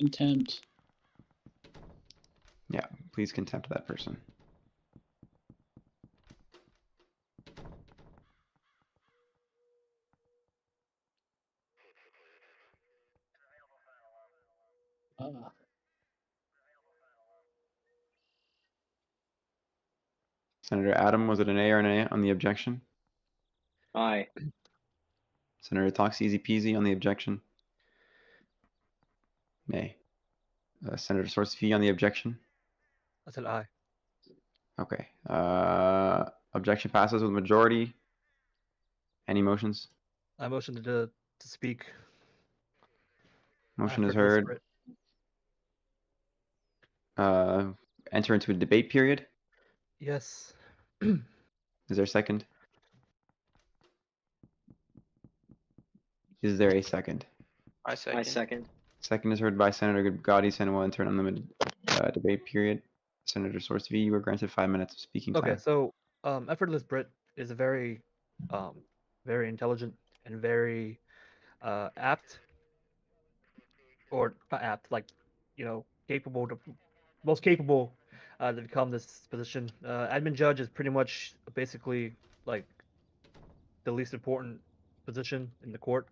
Contempt. Yeah, please contempt that person. Senator Adam, was it an A or an A on the objection? Aye. Senator Talks, easy peasy on the objection. Nay. Senator Source V on the objection. That's an aye. Okay. Objection passes with majority. Any motions? I motion to speak. Motion is after Bill heard. Britt. Enter into a debate period. Yes. Is there a second? Is there a second? I second. I second. Second is heard by Senator Gotti. Senate will enter an unlimited debate period. Senator Source V, you are granted 5 minutes of speaking Okay, time. so Effortless Brit is a very, very intelligent and very apt, or not apt, like, capable most capable to become this position. Admin judge is pretty much basically like the least important position in the court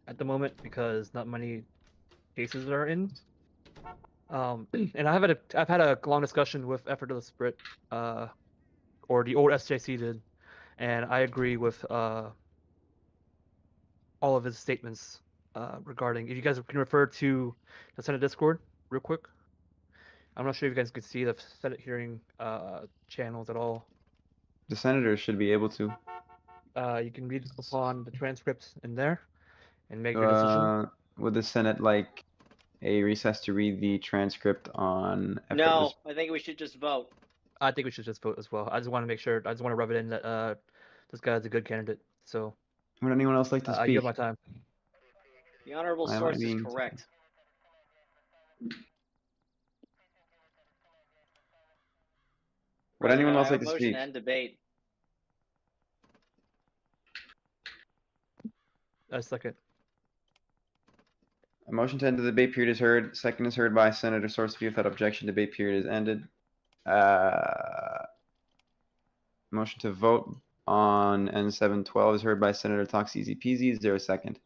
at the moment because not many cases are in. And I've had a long discussion with Effortless Brit, or the old SJC did, and I agree with all of his statements regarding. If you guys can refer to the Senate Discord real quick. I'm not sure if you guys could see the Senate hearing channels at all. The senators should be able to. You can read upon the transcripts in there and make your decision. Would the Senate like a recess to read the transcript on No, Effortless? I think we should just vote. I think we should just vote as well. I just want to make sure. I just want to rub it in that this guy's a good candidate. So Would anyone else like to I speak? give my time. The honorable I source is mean- correct. Would anyone I else have like a to motion speak? to end debate. A second. A motion to end the debate period is heard. Second is heard by Senator Source V. Without objection, debate period is ended. Motion to vote on N712 is heard by Senator Talks, easy peasy. Is there a second?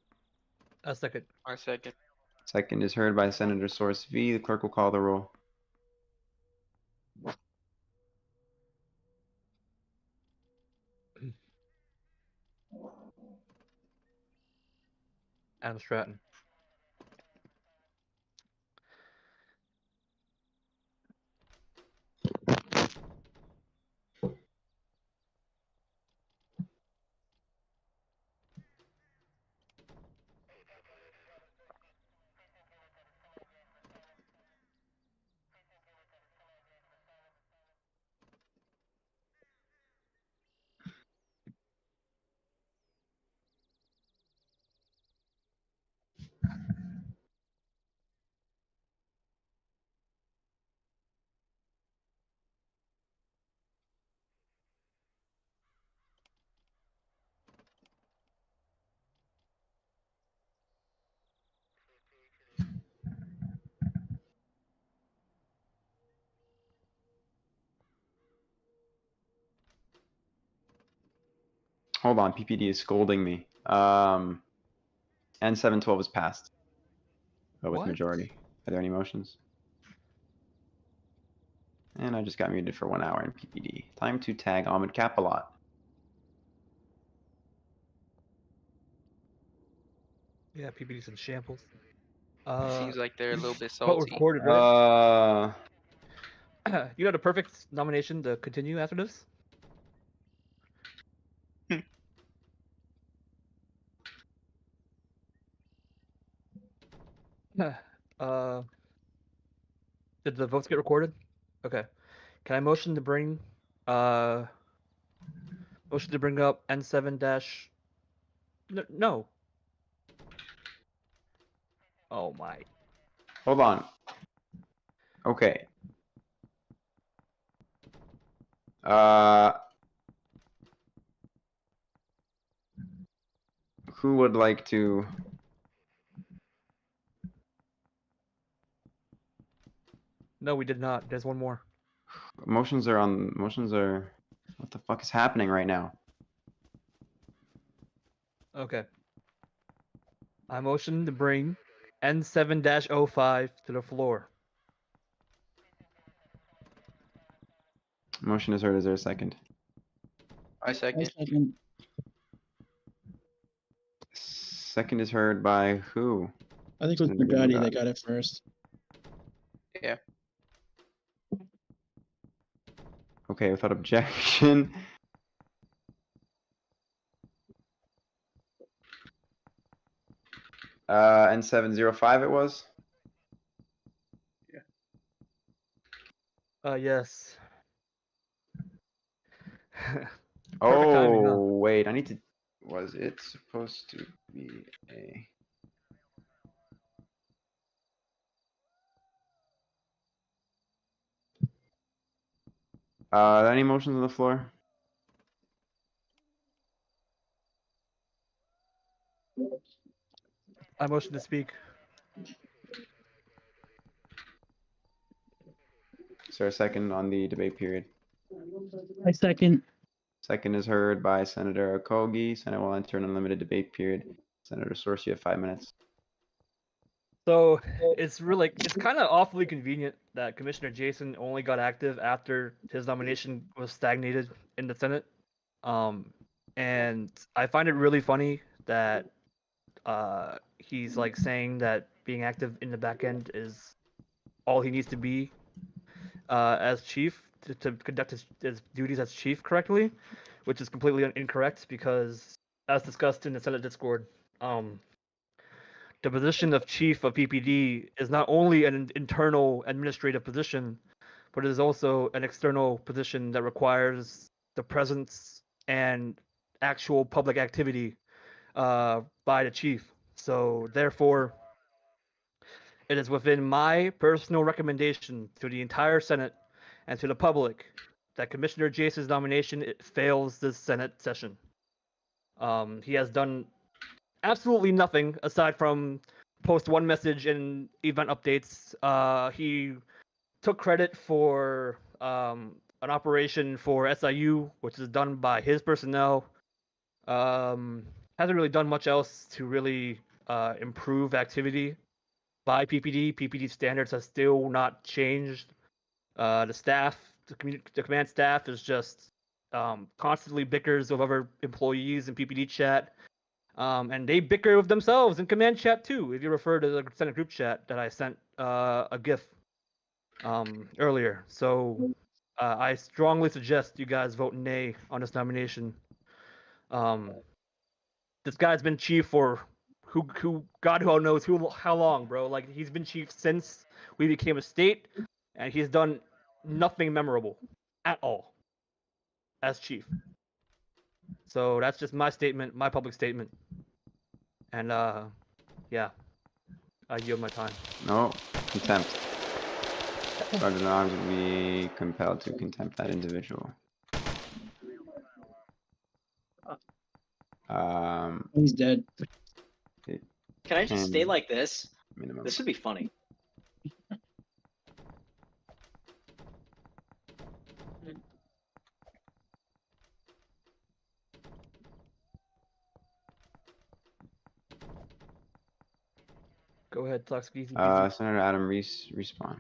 A second. I second. Second is heard by Senator Source V. The clerk will call the roll. Adam Stratton. Hold on, PPD is scolding me. N712 is passed. But with What? majority. Are there any motions? And I just got muted for 1 hour in PPD. Time to tag Ahmed Kapalot. Yeah, PPD's in shambles. Seems like they're a little bit Vote salty. recorded, right? Uh, You know the perfect nomination to continue after this? uh, did the votes get recorded? Okay. Can I motion to bring up N7 dash no. Oh my. hold on. Okay. Who would like to No, we did not. There's one more. Motions are on. Motions are. What the fuck is happening right now? Okay. I motion to bring N7-05 to the floor. Motion is heard. Is there a second? I second. Second. Second is heard by who? I think it was Senator Bugatti that Bugatti. got it first. Yeah. Okay, without objection. N705 it was. Yes. Perfect Oh, timing, huh? wait, I need to. Was it supposed to be a? Any motions on the floor? I motion to speak. Is there a second on the debate period? I second. Second is heard by Senator Okogie. Senate will enter an unlimited debate period. Senator Source, you have 5 minutes. So it's kind of awfully convenient that Commissioner Jason only got active after his nomination was stagnated in the Senate. And I find it really funny that he's like saying that being active in the back end is all he needs to be as chief to conduct his duties as chief correctly, which is completely incorrect because, as discussed in the Senate Discord, the position of chief of PPD is not only an internal administrative position, but it is also an external position that requires the presence and actual public activity by the chief. So therefore, it is within my personal recommendation to the entire Senate and to the public that Commissioner Jason's nomination fails this Senate session. He has done absolutely nothing aside from post one message and event updates. He took credit for an operation for SIU, which is done by his personnel. Hasn't really done much else to really improve activity by PPD. PPD standards have still not changed. The staff, the command staff is just constantly bickers with other employees in PPD chat. And they bicker with themselves in command chat too. If you refer to the Senate group chat that I sent a GIF earlier. So I strongly suggest you guys vote nay on this nomination. This guy's been chief for who God who knows how long, bro. Like he's been chief since we became a state, and he's done nothing memorable at all as chief. So that's just my statement, my public statement. And yeah, I yield my time. No, contempt. Sergeant at Arms will be compelled to contempt that individual. He's dead. Can I just stay like this? Minimum. This would be funny. Go ahead, Toxic. Senator Adam Reese, respawn.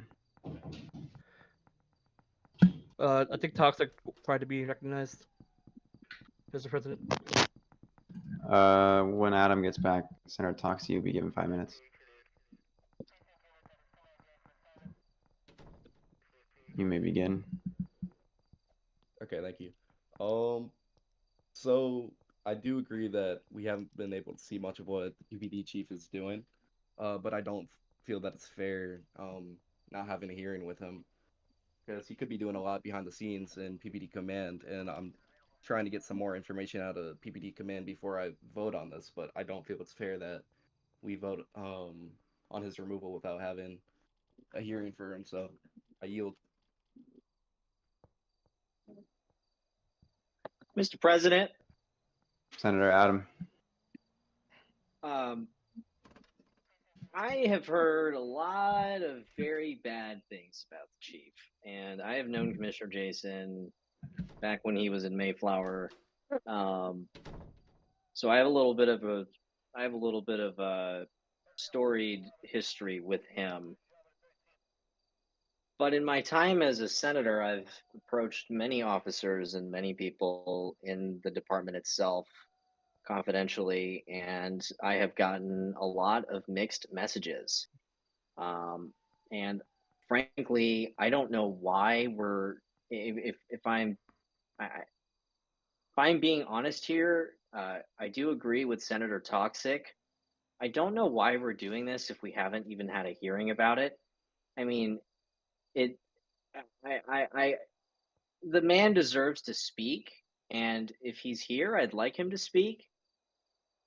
I think Toxic tried to be recognized, Mr. President. When Adam gets back, Senator Toxie will be given 5 minutes. You may begin. Okay, thank you. So I do agree that we haven't been able to see much of what the PPD chief is doing, but I don't feel that it's fair not having a hearing with him, because he could be doing a lot behind the scenes in PPD command, and I'm trying to get some more information out of PPD command before I vote on this, but I don't feel it's fair that we vote on his removal without having a hearing for him, so I yield. Mr. President, Senator Adam. I I have heard a lot of very bad things about the chief, and I have known Commissioner Jason back when he was in Mayflower. So I have a little bit of a storied history with him. But in my time as a senator, I've approached many officers and many people in the department itself confidentially, and I have gotten a lot of mixed messages. And frankly, I don't know why if I'm being honest here, I do agree with Senator Toxic. I don't know why we're doing this if we haven't even had a hearing about it. I mean, the man deserves to speak, and if he's here, I'd like him to speak.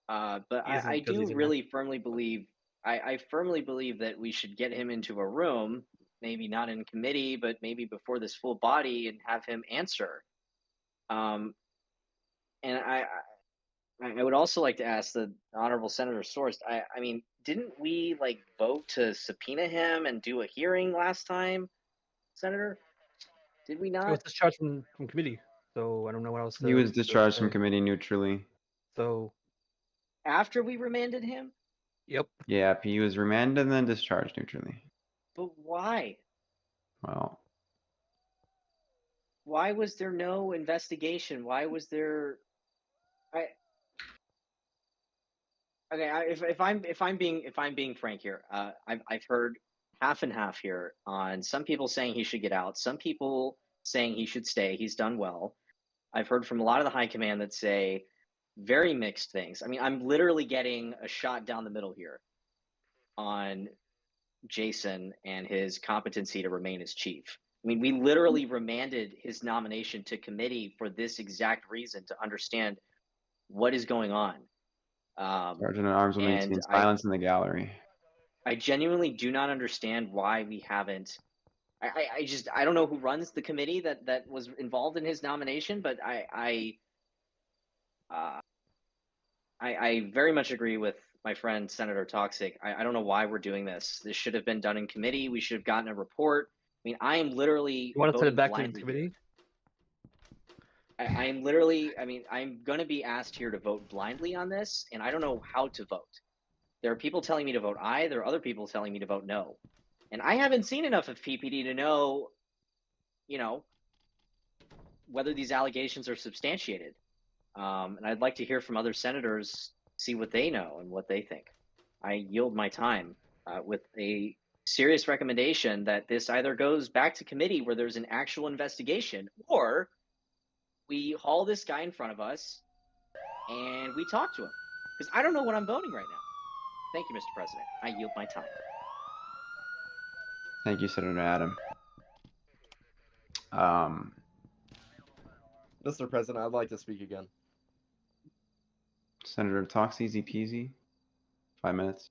But I do really firmly believe, I firmly believe that we should get him into a room, maybe not in committee, but maybe before this full body, and have him answer. And I would also like to ask the Honorable Senator Sorst, I mean, didn't we vote to subpoena him and do a hearing last time, Senator? Did we not? He was discharged from committee, so I don't know what else. He was discharged from committee neutrally. So. After we remanded him? Yep. Yeah, he was remanded and then discharged neutrally. But why? Well. Why was there no investigation? Why was there? If I'm being frank here, I've heard half and half here on some people saying he should get out, some people saying he should stay. He's done well. I've heard from a lot of the high command that say very mixed things. I mean, I'm literally getting a shot down the middle here on Jason and his competency to remain as chief. I mean, we literally remanded his nomination to committee for this exact reason, to understand what is going on. Sergeant at Arms will maintain silence in the gallery. I genuinely do not understand why we haven't. I don't know who runs the committee that was involved in his nomination, but I very much agree with my friend Senator Toxic. I don't know why we're doing this. This should have been done in committee. We should have gotten a report. I mean, I am literally. You want to send it back to the committee? I'm literally. I mean, I'm going to be asked here to vote blindly on this, and I don't know how to vote. There are people telling me to vote aye. There are other people telling me to vote no, and I haven't seen enough of PPD to know, whether these allegations are substantiated. And I'd like to hear from other senators, see what they know and what they think. I yield my time with a serious recommendation that this either goes back to committee where there's an actual investigation, or we haul this guy in front of us and we talk to him. Because I don't know what I'm voting right now. Thank you, Mr. President. I yield my time. Thank you, Senator Adam. Mr. President, I'd like to speak again. Senator Talks, easy peasy. 5 minutes.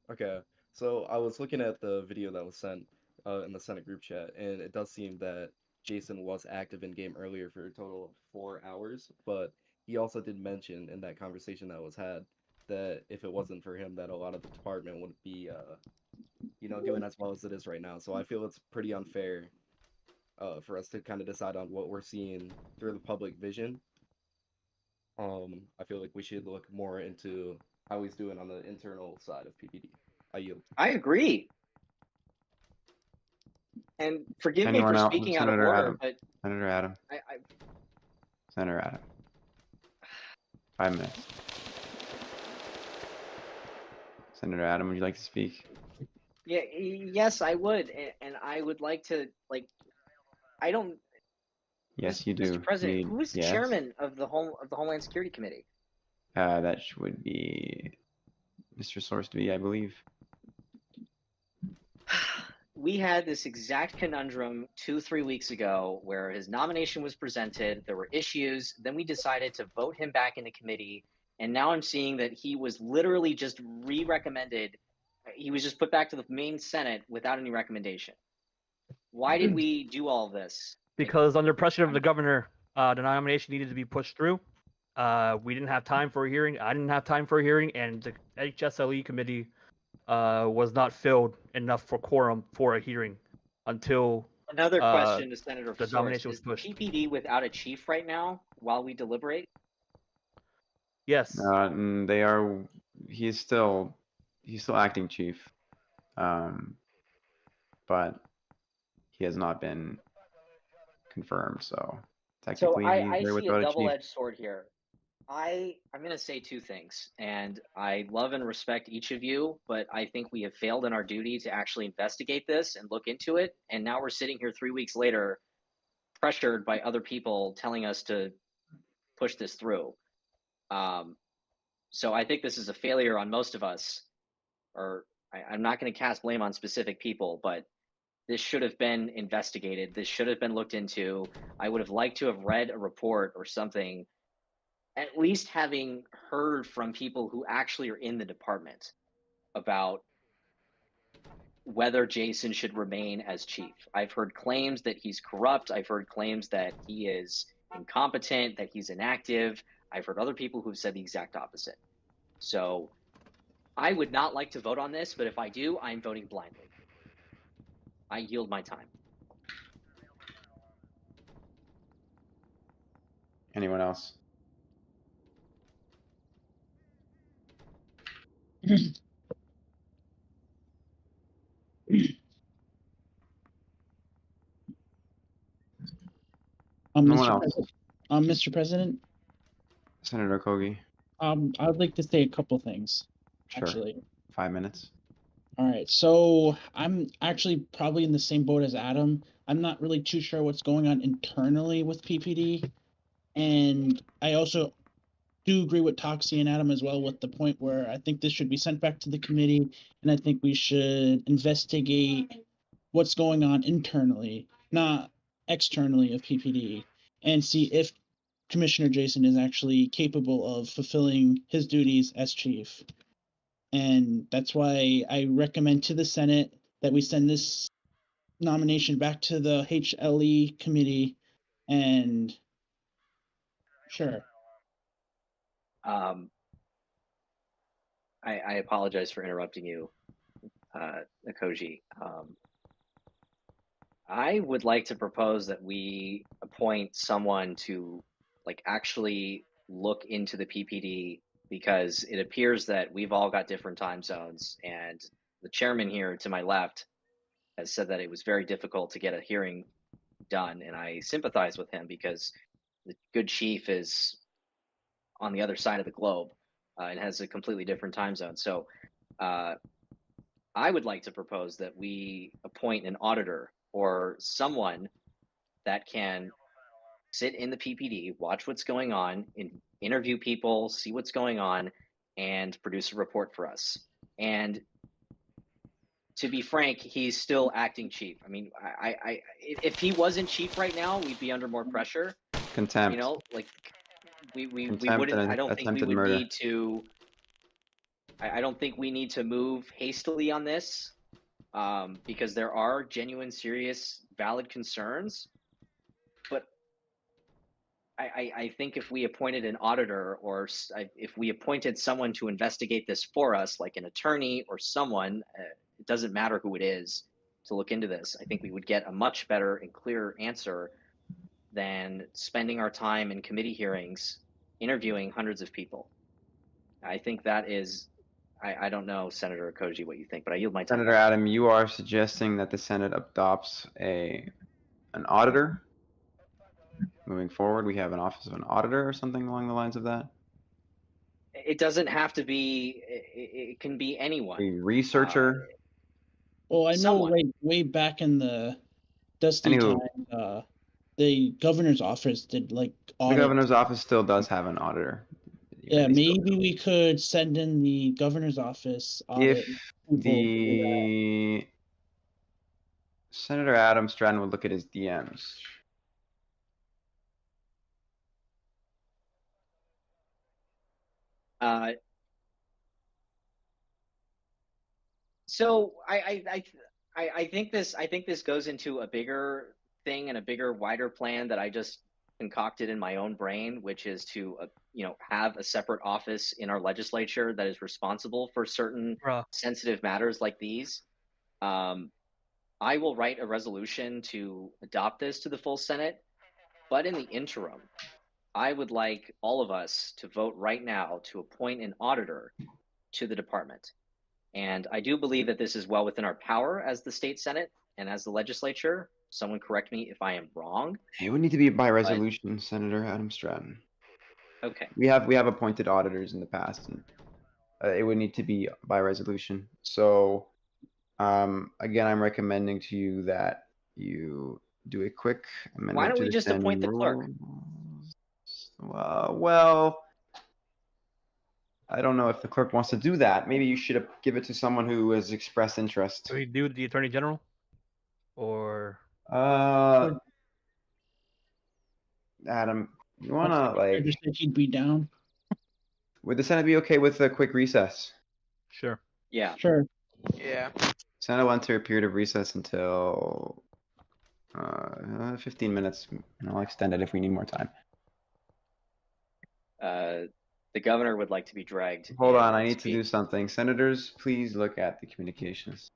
Okay, so I was looking at the video that was sent in the Senate group chat, and it does seem that Jason was active in game earlier for a total of 4 hours, but he also did mention in that conversation that was had that if it wasn't for him, that a lot of the department wouldn't be, doing as well as it is right now. So I feel it's pretty unfair for us to kind of decide on what we're seeing through the public vision. I feel like we should look more into how he's doing on the internal side of PPD. I yield. I agree. And forgive me for speaking out of order, but Senator Adam. Senator Adam. 5 minutes. Senator Adam, would you like to speak? Yeah, yes, I would, and I would like to I don't. Yes, you do. Mr. President, who is the chairman of the Homeland Security Committee? That would be Mr. Sorsby, I believe. We had this exact conundrum 2-3 weeks ago where his nomination was presented. There were issues. Then we decided to vote him back into committee. And now I'm seeing that he was literally just re-recommended. He was just put back to the main Senate without any recommendation. Why did we do all this? Because under pressure of the governor, the nomination needed to be pushed through. We didn't have time for a hearing. I didn't have time for a hearing, and the HSLE committee was not filled enough for quorum for a hearing until Another question to Senator the Source. nomination was Is pushed. PPD without a chief right now while we deliberate? Yes. They are. He's still acting chief, but he has not been confirmed. So technically, So he's I there see a without a chief. double-edged sword here. I'm going to say two things, and I love and respect each of you, but I think we have failed in our duty to actually investigate this and look into it. And now we're sitting here 3 weeks later, pressured by other people telling us to push this through. So I think this is a failure on most of us, or I'm not going to cast blame on specific people, but this should have been investigated. This should have been looked into. I would have liked to have read a report or something, at least having heard from people who actually are in the department about whether Jason should remain as chief. I've heard claims that he's corrupt. I've heard claims that he is incompetent, that he's inactive. I've heard other people who've said the exact opposite. So I would not like to vote on this, but if I do, I'm voting blindly. I yield my time. Anyone else? No one else. Mr. President, Senator Kogi. I'd like to say a couple things. Sure. Actually. 5 minutes. All right, so I'm actually probably in the same boat as Adam. I'm not really too sure what's going on internally with PPD, and I also do agree with Toxie and Adam as well with the point where I think this should be sent back to the committee, and I think we should investigate what's going on internally, not externally of PPD, and see if Commissioner Jason is actually capable of fulfilling his duties as chief. And that's why I recommend to the Senate that we send this nomination back to the HLE committee. And sure. I apologize for interrupting you, Akoji. I would like to propose that we appoint someone to actually look into the PPD, because it appears that we've all got different time zones, and the chairman here to my left has said that it was very difficult to get a hearing done, and I sympathize with him because the good chief is on the other side of the globe and has a completely different time zone. So I would like to propose that we appoint an auditor or someone that can sit in the PPD, watch what's going on, interview people, see what's going on, and produce a report for us. And to be frank, he's still acting chief. I mean, if he wasn't chief right now, we'd be under more pressure. Contempt. You know, we Contempt wouldn't. and I don't think we attempted would murder. need to. I don't think we need to move hastily on this, because there are genuine, serious, valid concerns. But I think if we appointed an auditor, or if we appointed someone to investigate this for us, like an attorney or someone, it doesn't matter who it is, to look into this, I think we would get a much better and clearer answer than spending our time in committee hearings interviewing hundreds of people. I think that is, I don't know, Senator Akoji, what you think, but I yield my time. Senator Adam, you are suggesting that the Senate adopts an auditor? Moving forward, we have an office of an auditor or something along the lines of that? It doesn't have to be, it can be anyone. A researcher? Well, I know Someone. way back in the Dusty Anywho. time, the governor's office did The audit. governor's office still does have an auditor. Yeah, they still maybe we could send in the governor's office audit. If people for that. the Senator Adam Stratton would look at his DMs. So I think this goes into a bigger thing and a bigger, wider plan that I just concocted in my own brain, which is to, have a separate office in our legislature that is responsible for certain Bruh. sensitive matters like these. I will write a resolution to adopt this to the full Senate, but in the interim, I would like all of us to vote right now to appoint an auditor to the department. And I do believe that this is well within our power as the state Senate and as the legislature. Someone correct me if I am wrong. It would need to be by resolution, Senator Adam Stratton. Okay. We have appointed auditors in the past, and it would need to be by resolution. So, again, I'm recommending to you that you do a quick amendment. Why don't to we the just appoint the standing clerk? rules. Well, I don't know if the clerk wants to do that. Maybe you should give it to someone who has expressed interest. Do we do the Attorney General? Or Adam, you wanna I like? just said he'd be down. Would the Senate be okay with a quick recess? sure. Yeah. Sure. Yeah. Senate will enter a period of recess until 15 minutes, and I'll extend it if we need more time. The governor would like to be dragged. Hold in on, I and need to do speak. something. Senators, please look at the communications.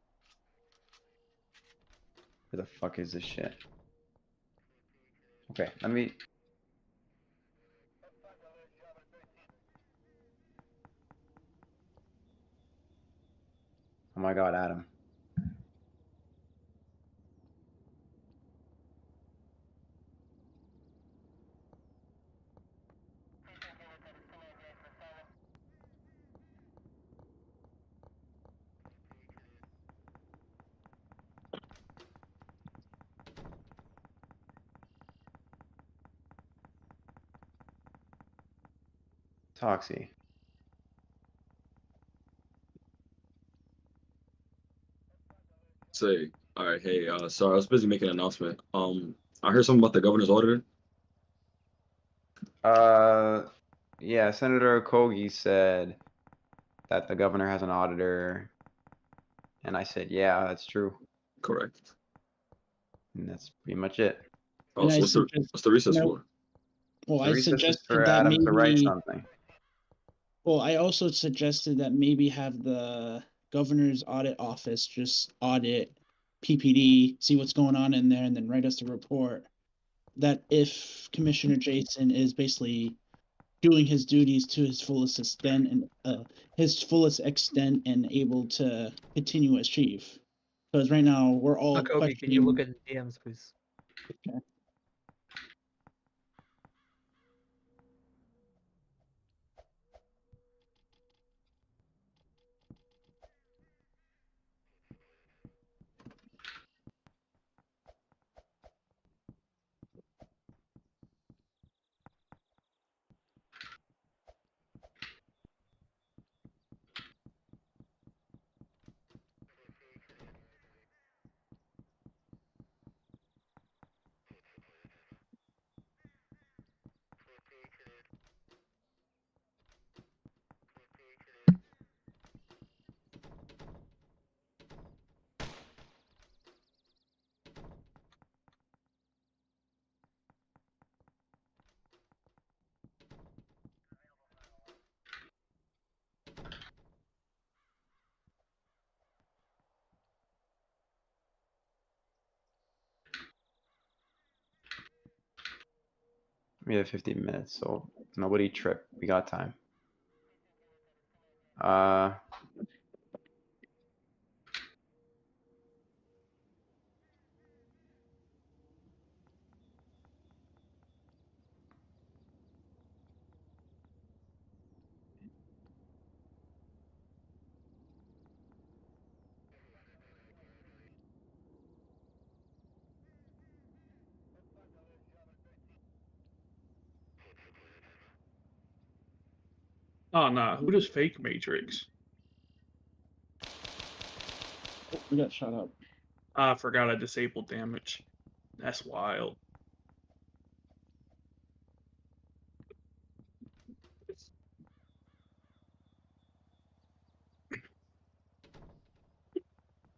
Where the fuck is this shit? Okay, let me. Oh my god, Adam. Toxie. Say, all right, hey, sorry, I was busy making an announcement. I heard something about the governor's auditor. Yeah, Senator Okogie said that the governor has an auditor, and I said, yeah, that's true, Correct. and that's pretty much it. Oh, And so I what's the suggest- what's the recess no. for? Well, The I recess is suggested for that Adam to write maybe. something. Well, I also suggested that maybe have the governor's audit office just audit PPD, see what's going on in there, and then write us a report. That if Commissioner Jason is basically doing his duties to his fullest extent and able to continue as chief. Because right now we're all Kobe, can you look questioning. at DMs, please? Okay. We have 15 minutes, so nobody trip. We got time. Oh nah, who does fake Matrix? Oh, we got shot up. I forgot I disabled damage. That's wild.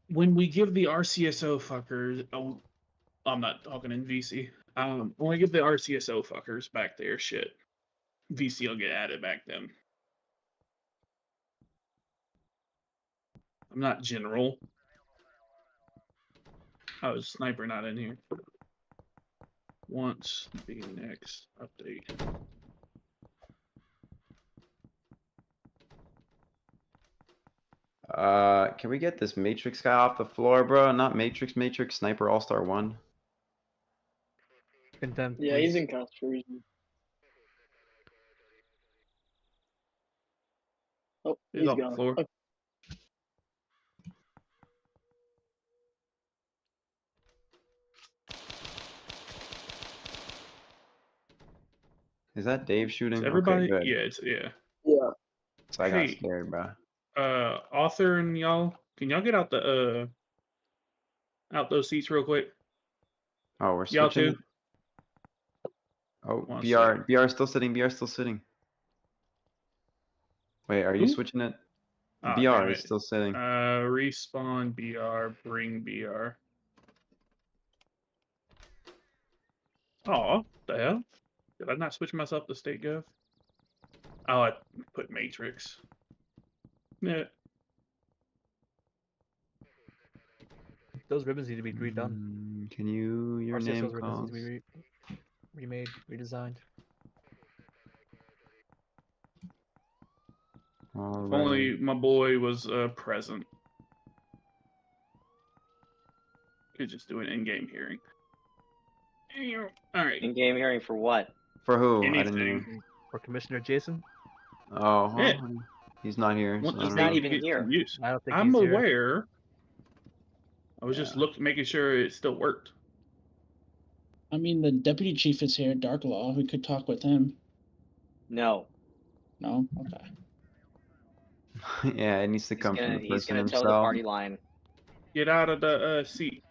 When we give the RCSO fuckers, oh, I'm not talking in VC. When I get the RCSO fuckers back there, shit. VC will get added back then. I'm not general. Oh, is sniper not in here? Once the next update. Can we get this Matrix guy off the floor, bro? Not Matrix, Sniper All-Star 1. Condemned. Yeah, he's in controversy. Oh, He's he's off the gone. floor. Okay. Is that Dave shooting? Is everybody? Okay, good. Yeah, it's yeah. Yeah. So I got Hey. scared, bro. Author and y'all, can y'all get out the out those seats real quick? Oh, we're Y'all switching. too. Oh, One BR still sitting. BR still sitting. Wait, are you Who? switching it? Ah, BR damn is it. still sitting. Respawn BR, bring BR. Oh, the hell? Did I not switch myself to state gov? Oh, I put matrix. Yeah. Those ribbons need to be redone. Can you your RCSO's name ribbons calls? need to be remade, redesigned. If Alright. only my boy was present. Could just do an in-game hearing. All right. In-game hearing for what? For who? I didn't Anything. hear. For Commissioner Jason? Oh, well, Yeah. he's not here. What So I does don't not know. even get here. from use? I don't think I'm he's here. aware. I was just making sure it still worked. I mean, the deputy chief is here, Dark Law. We could talk with him. No. No? Okay. Yeah, it needs to come from the He's person gonna toe the himself. party line. Get out of the seat.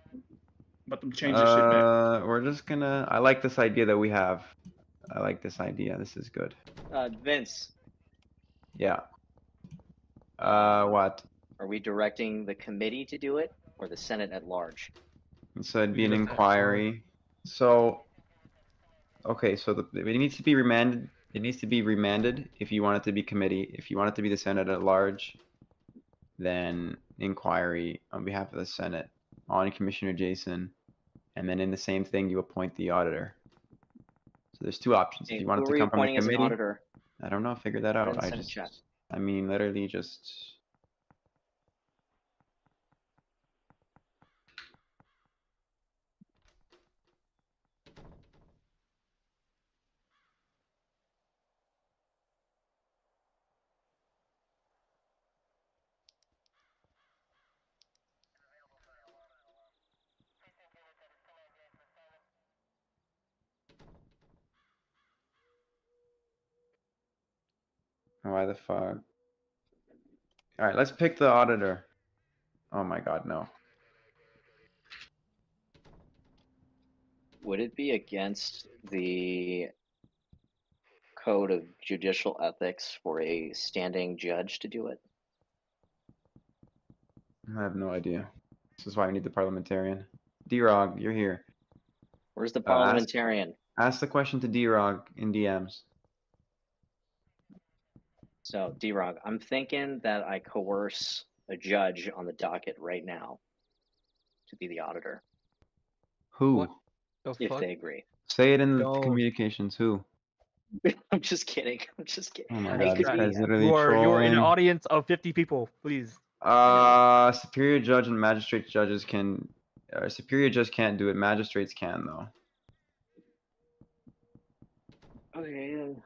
Let them change this shit back. We're just gonna. I like this idea that we have. I like this idea. This is good. Vince, Yeah. What? are we directing the committee to do it or the Senate at large? So it'd be an Just inquiry. So. Okay, so it needs to be remanded. It needs to be remanded if you want it to be committee. If you want it to be the Senate at large, then inquiry on behalf of the Senate on Commissioner Jason, and then in the same thing you appoint the auditor. So there's two options. If you want it Who are to you come from the appointing as an committee, auditor? I don't know. Figure that out. in I Senate just, chat? I mean, literally just. Why the fuck? All right, let's pick the auditor. Oh my God, no. Would it be against the code of judicial ethics for a standing judge to do it? I have no idea. This is why we need the parliamentarian. D-Rog, you're here. Where's the ask- parliamentarian? Ask the question to D-Rog in DMs. So, D-Rog, I'm thinking that I coerce a judge on the docket right now to be the auditor, Who? What? The if fuck? they agree. Say it in the No. communications. Who? I'm just kidding. I'm just kidding. Oh my Hey, God, this Scott, guy's literally You're in trolling. an audience of 50 people, please. Superior judge and magistrate judges can. Superior judge can't do it. Magistrates can though. Okay.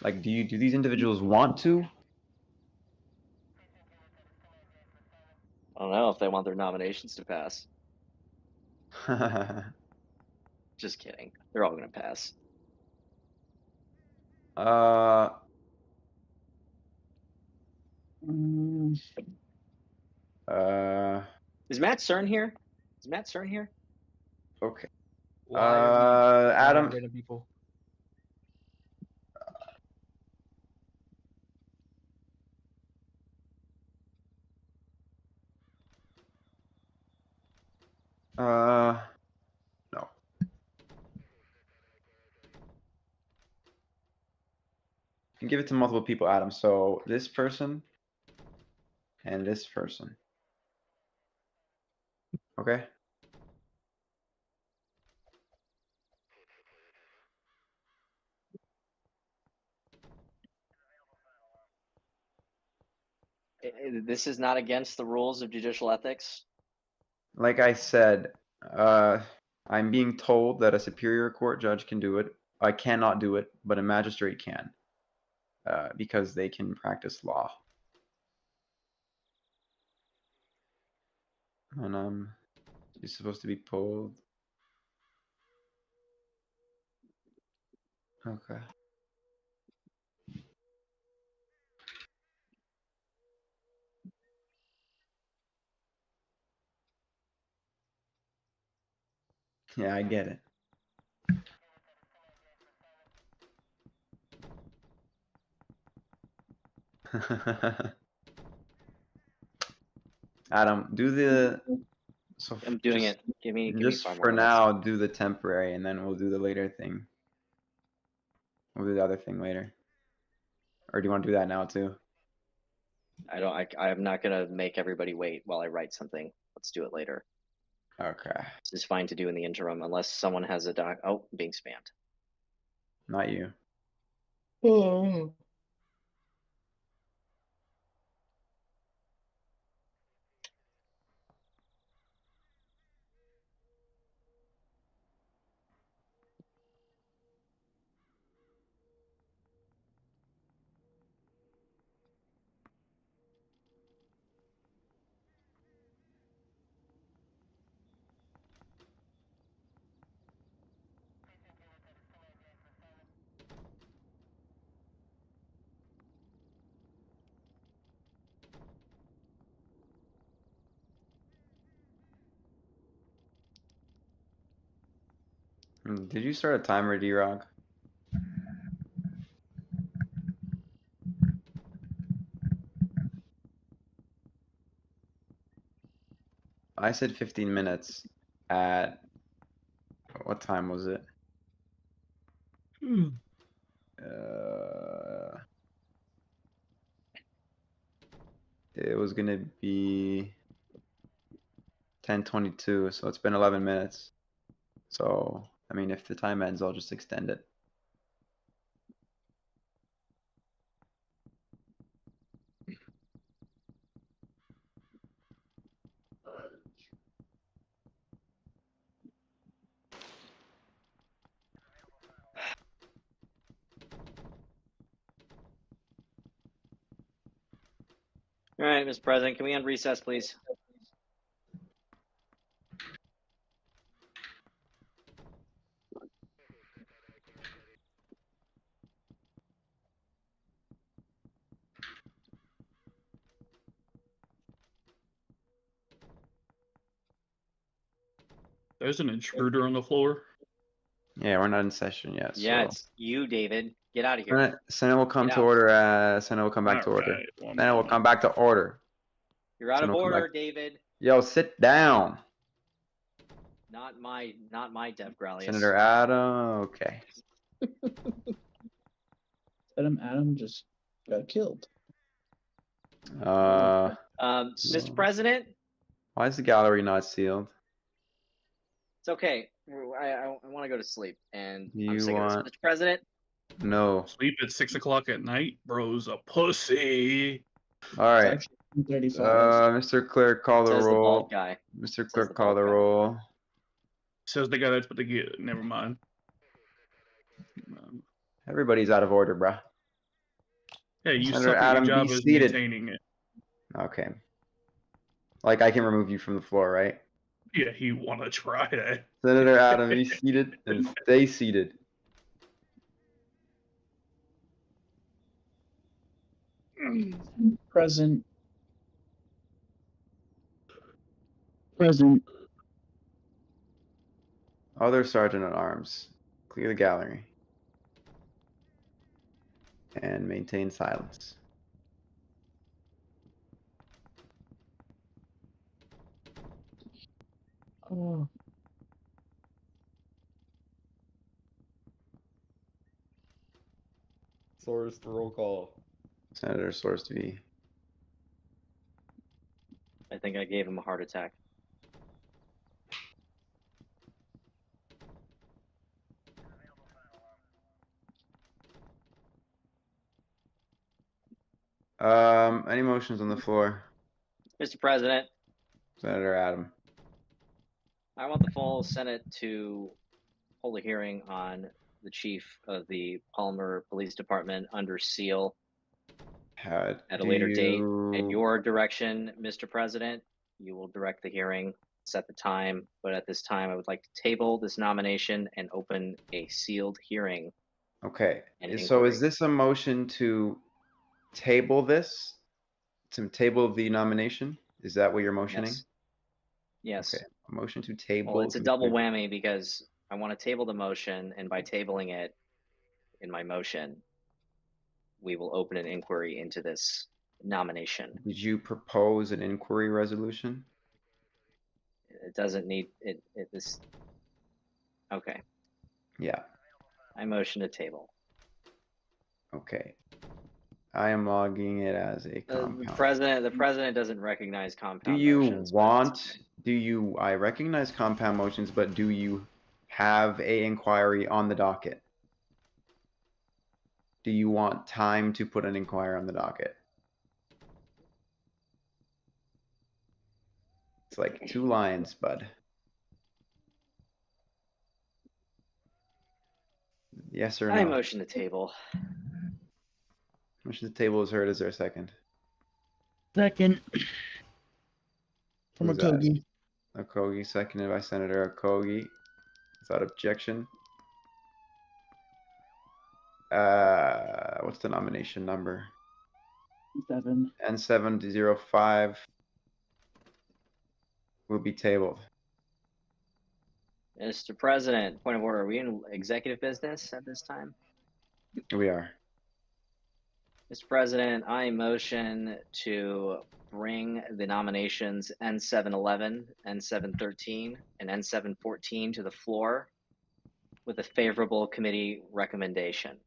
Like, do these individuals want to? I don't know if they want their nominations to pass. Just kidding. They're all gonna pass. Mm, Is Matt Cern here? Is Matt Cern here? Okay. Why are we Adam. random people? No. You can give it to multiple people, Adam. So this person and this person. Okay. This is not against the rules of judicial ethics. Like I said, I'm being told that a superior court judge can do it. I cannot do it, but a magistrate can, because they can practice law. And you're supposed to be pulled. Okay. Yeah, I get it. Adam, do the so I'm doing just, it. Give me just 5 for more minutes. now, do the temporary, and then we'll do the later thing. We'll do the other thing later. Or do you want to do that now too? I'm not gonna make everybody wait while I write something. Let's do it later. Okay, This is fine to do in the interim, unless someone has a doc. Oh, being spammed. not you. Oh. Did you start a timer, D-Rock? I said 15 minutes at, what time was it? It was gonna be 10:22, so it's been 11 minutes. So, I mean, if the time ends, I'll just extend it. All right, Mr. President, can we end recess, please? There's an intruder on the floor. Yeah, we're not in session yet, Yeah, so. it's you, David. Get out of here. Alright, Senate will come Get to out. order, Senate will come back to order. Alright, one Senate will moment. come back to order. You're out of Senate will come order, back. David. Yo, sit down. Not my Dev Gralius. Senator Adam, okay. Adam just got killed. Mr. President, Why is the gallery not sealed? it's okay. I want to go to sleep, and I'm You sick of want- this. Mr. President, No. Sleep at 6 o'clock at night? Bro's a pussy. Alright, 35. Mr. Clerk, call the says the roll. bald guy. Mr. the Clerk, call bald the guy. roll. Says the guy that's what they get. Never mind. Everybody's out of order, bruh. Hey, you Senator suck at Adam, your job be as seated. maintaining it. Okay. Like, I can remove you from the floor, right? Yeah, you want to try that. Senator Adam, be seated and stay seated. Present. Present. Other Sergeant at Arms, clear the gallery. And maintain silence. Oh, Source roll call. Senator Source V. I think I gave him a heart attack. Any motions on the floor? Mr. President, Senator Adam. I want the full Senate to hold a hearing on the chief of the Palmer Police Department under seal at a later date. At your direction, Mr. President, you will direct the hearing, set the time, but at this time, I would like to table this nomination and open a sealed hearing. Okay, and so is inquiry. this a motion to table this? To table the nomination? Is that what you're motioning? Yes. Yes. Okay, a motion to table. Well, it's a double whammy because I want to table the motion, and by tabling it in my motion, we will open an inquiry into this nomination. Did you propose an inquiry resolution? It doesn't need it. This. Okay. Yeah. I motion to table. Okay. I am logging it as a compound. The president doesn't recognize compound Do you motions, but want? I recognize compound motions, but do you have a inquiry on the docket? Do you want time to put an inquiry on the docket? It's like 2 lines, bud. Yes or no? I motion to table. Motion to table is heard. Is there a second? second. From Who's that? Akogi. Okogie, seconded by Senator Okogie. Without objection. What's the nomination number? 7. N705 will be tabled. Mr. President, point of order. Are we in executive business at this time? We are. Mr. President, I motion to bring the nominations N711, N713, and N714 to the floor with a favorable committee recommendation.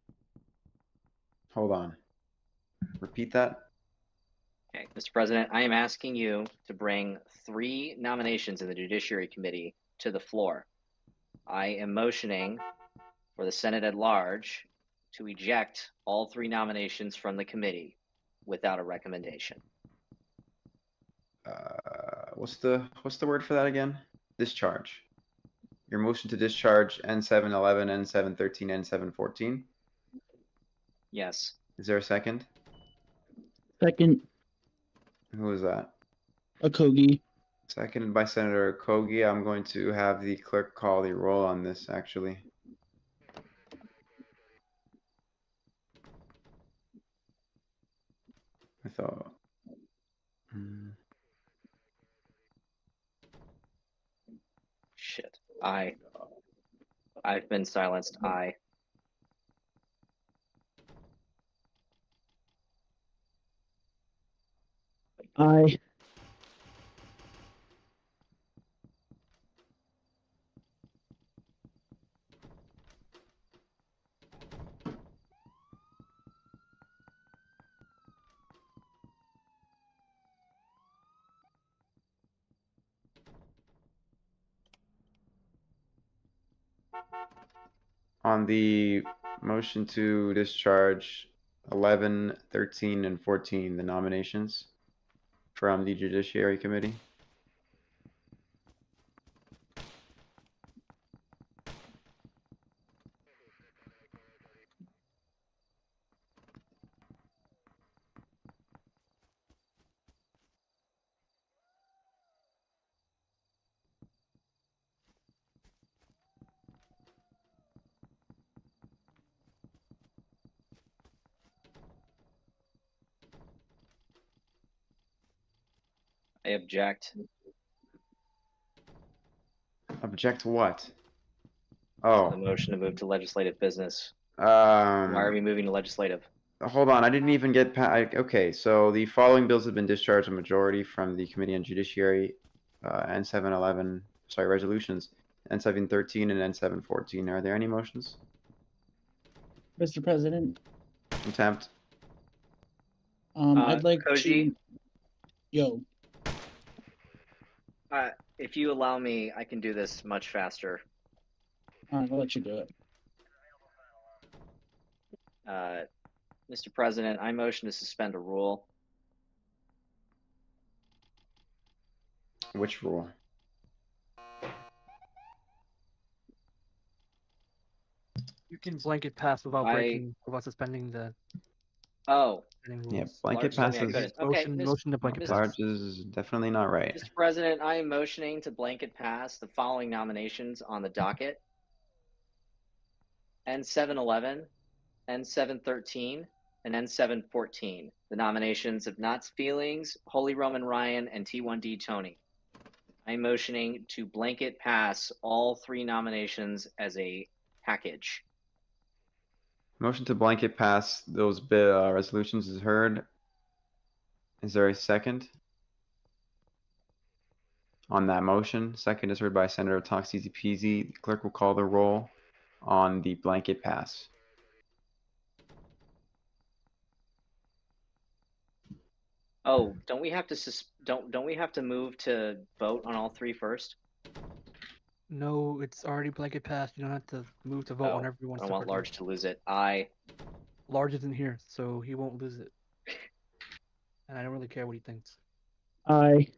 Hold on. Repeat that. Okay, Mr. President, I am asking you to bring 3 nominations in the Judiciary Committee to the floor. I am motioning for the Senate at large to eject all 3 nominations from the committee without a recommendation. What's the word for that again? Discharge. Your motion to discharge N711, N713, N714. Yes. Is there a second? Second. Who is that? Akogi. Seconded by Senator Okogie. I'm going to have the clerk call the roll on this, actually. I thought. Shit. I've been silenced. Aye. Aye. On the motion to discharge 11, 13, and 14, the nominations from the Judiciary Committee. I object. Object what? The Oh. motion to move to legislative business. Why Why are we moving to legislative? Hold on, I didn't even get okay, so the following bills have been discharged a majority from the Committee on Judiciary, N711, resolutions, N713 and N714. Are there any motions? Mr. President, Contempt. I'd like Koji? to. Yo, If you allow me, I can do this much faster. I'll let you do it. Mr. President, I motion to suspend a rule. Which rule? You can blanket pass without without suspending the Oh, rules. Yeah, blanket Large, I mean, I passes. couldn't. Okay, Motion to blanket pass. Large is definitely not right. Mr. President, I am motioning to blanket pass the following nominations on the docket: N711, N713, and N714. The nominations of Knott's Feelings, Holy Roman Ryan, and T1D Tony. I am motioning to blanket pass all 3 nominations as a package. Motion to blanket pass those resolutions is heard. Is there a second on that motion? Second is heard by Senator Talks Easy Peasy. The clerk will call the roll on the blanket pass. Oh, don't we have to don't we have to move to vote on all 3 first? No, it's already blanket passed. You don't have to move to vote on everyone. I don't want separately. Large to lose it. Large isn't here, so he won't lose it. And I don't really care what he thinks. Aye.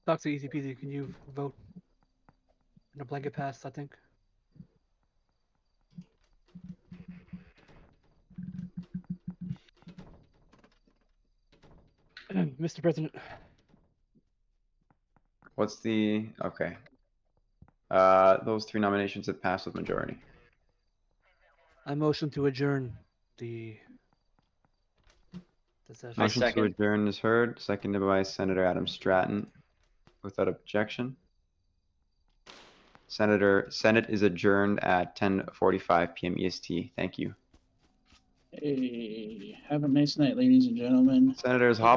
Talk to Easy Peasy. Can you vote in a blanket pass? I think. Mr. President. What's the okay? Those 3 nominations have passed with majority. I motion to adjourn the session. Motion to second. adjourn is heard, seconded by Senator Adam Stratton. Without objection. Senate is adjourned at 10:45 p.m. EST. Thank you. Hey, have a nice night, ladies and gentlemen. Senators Hop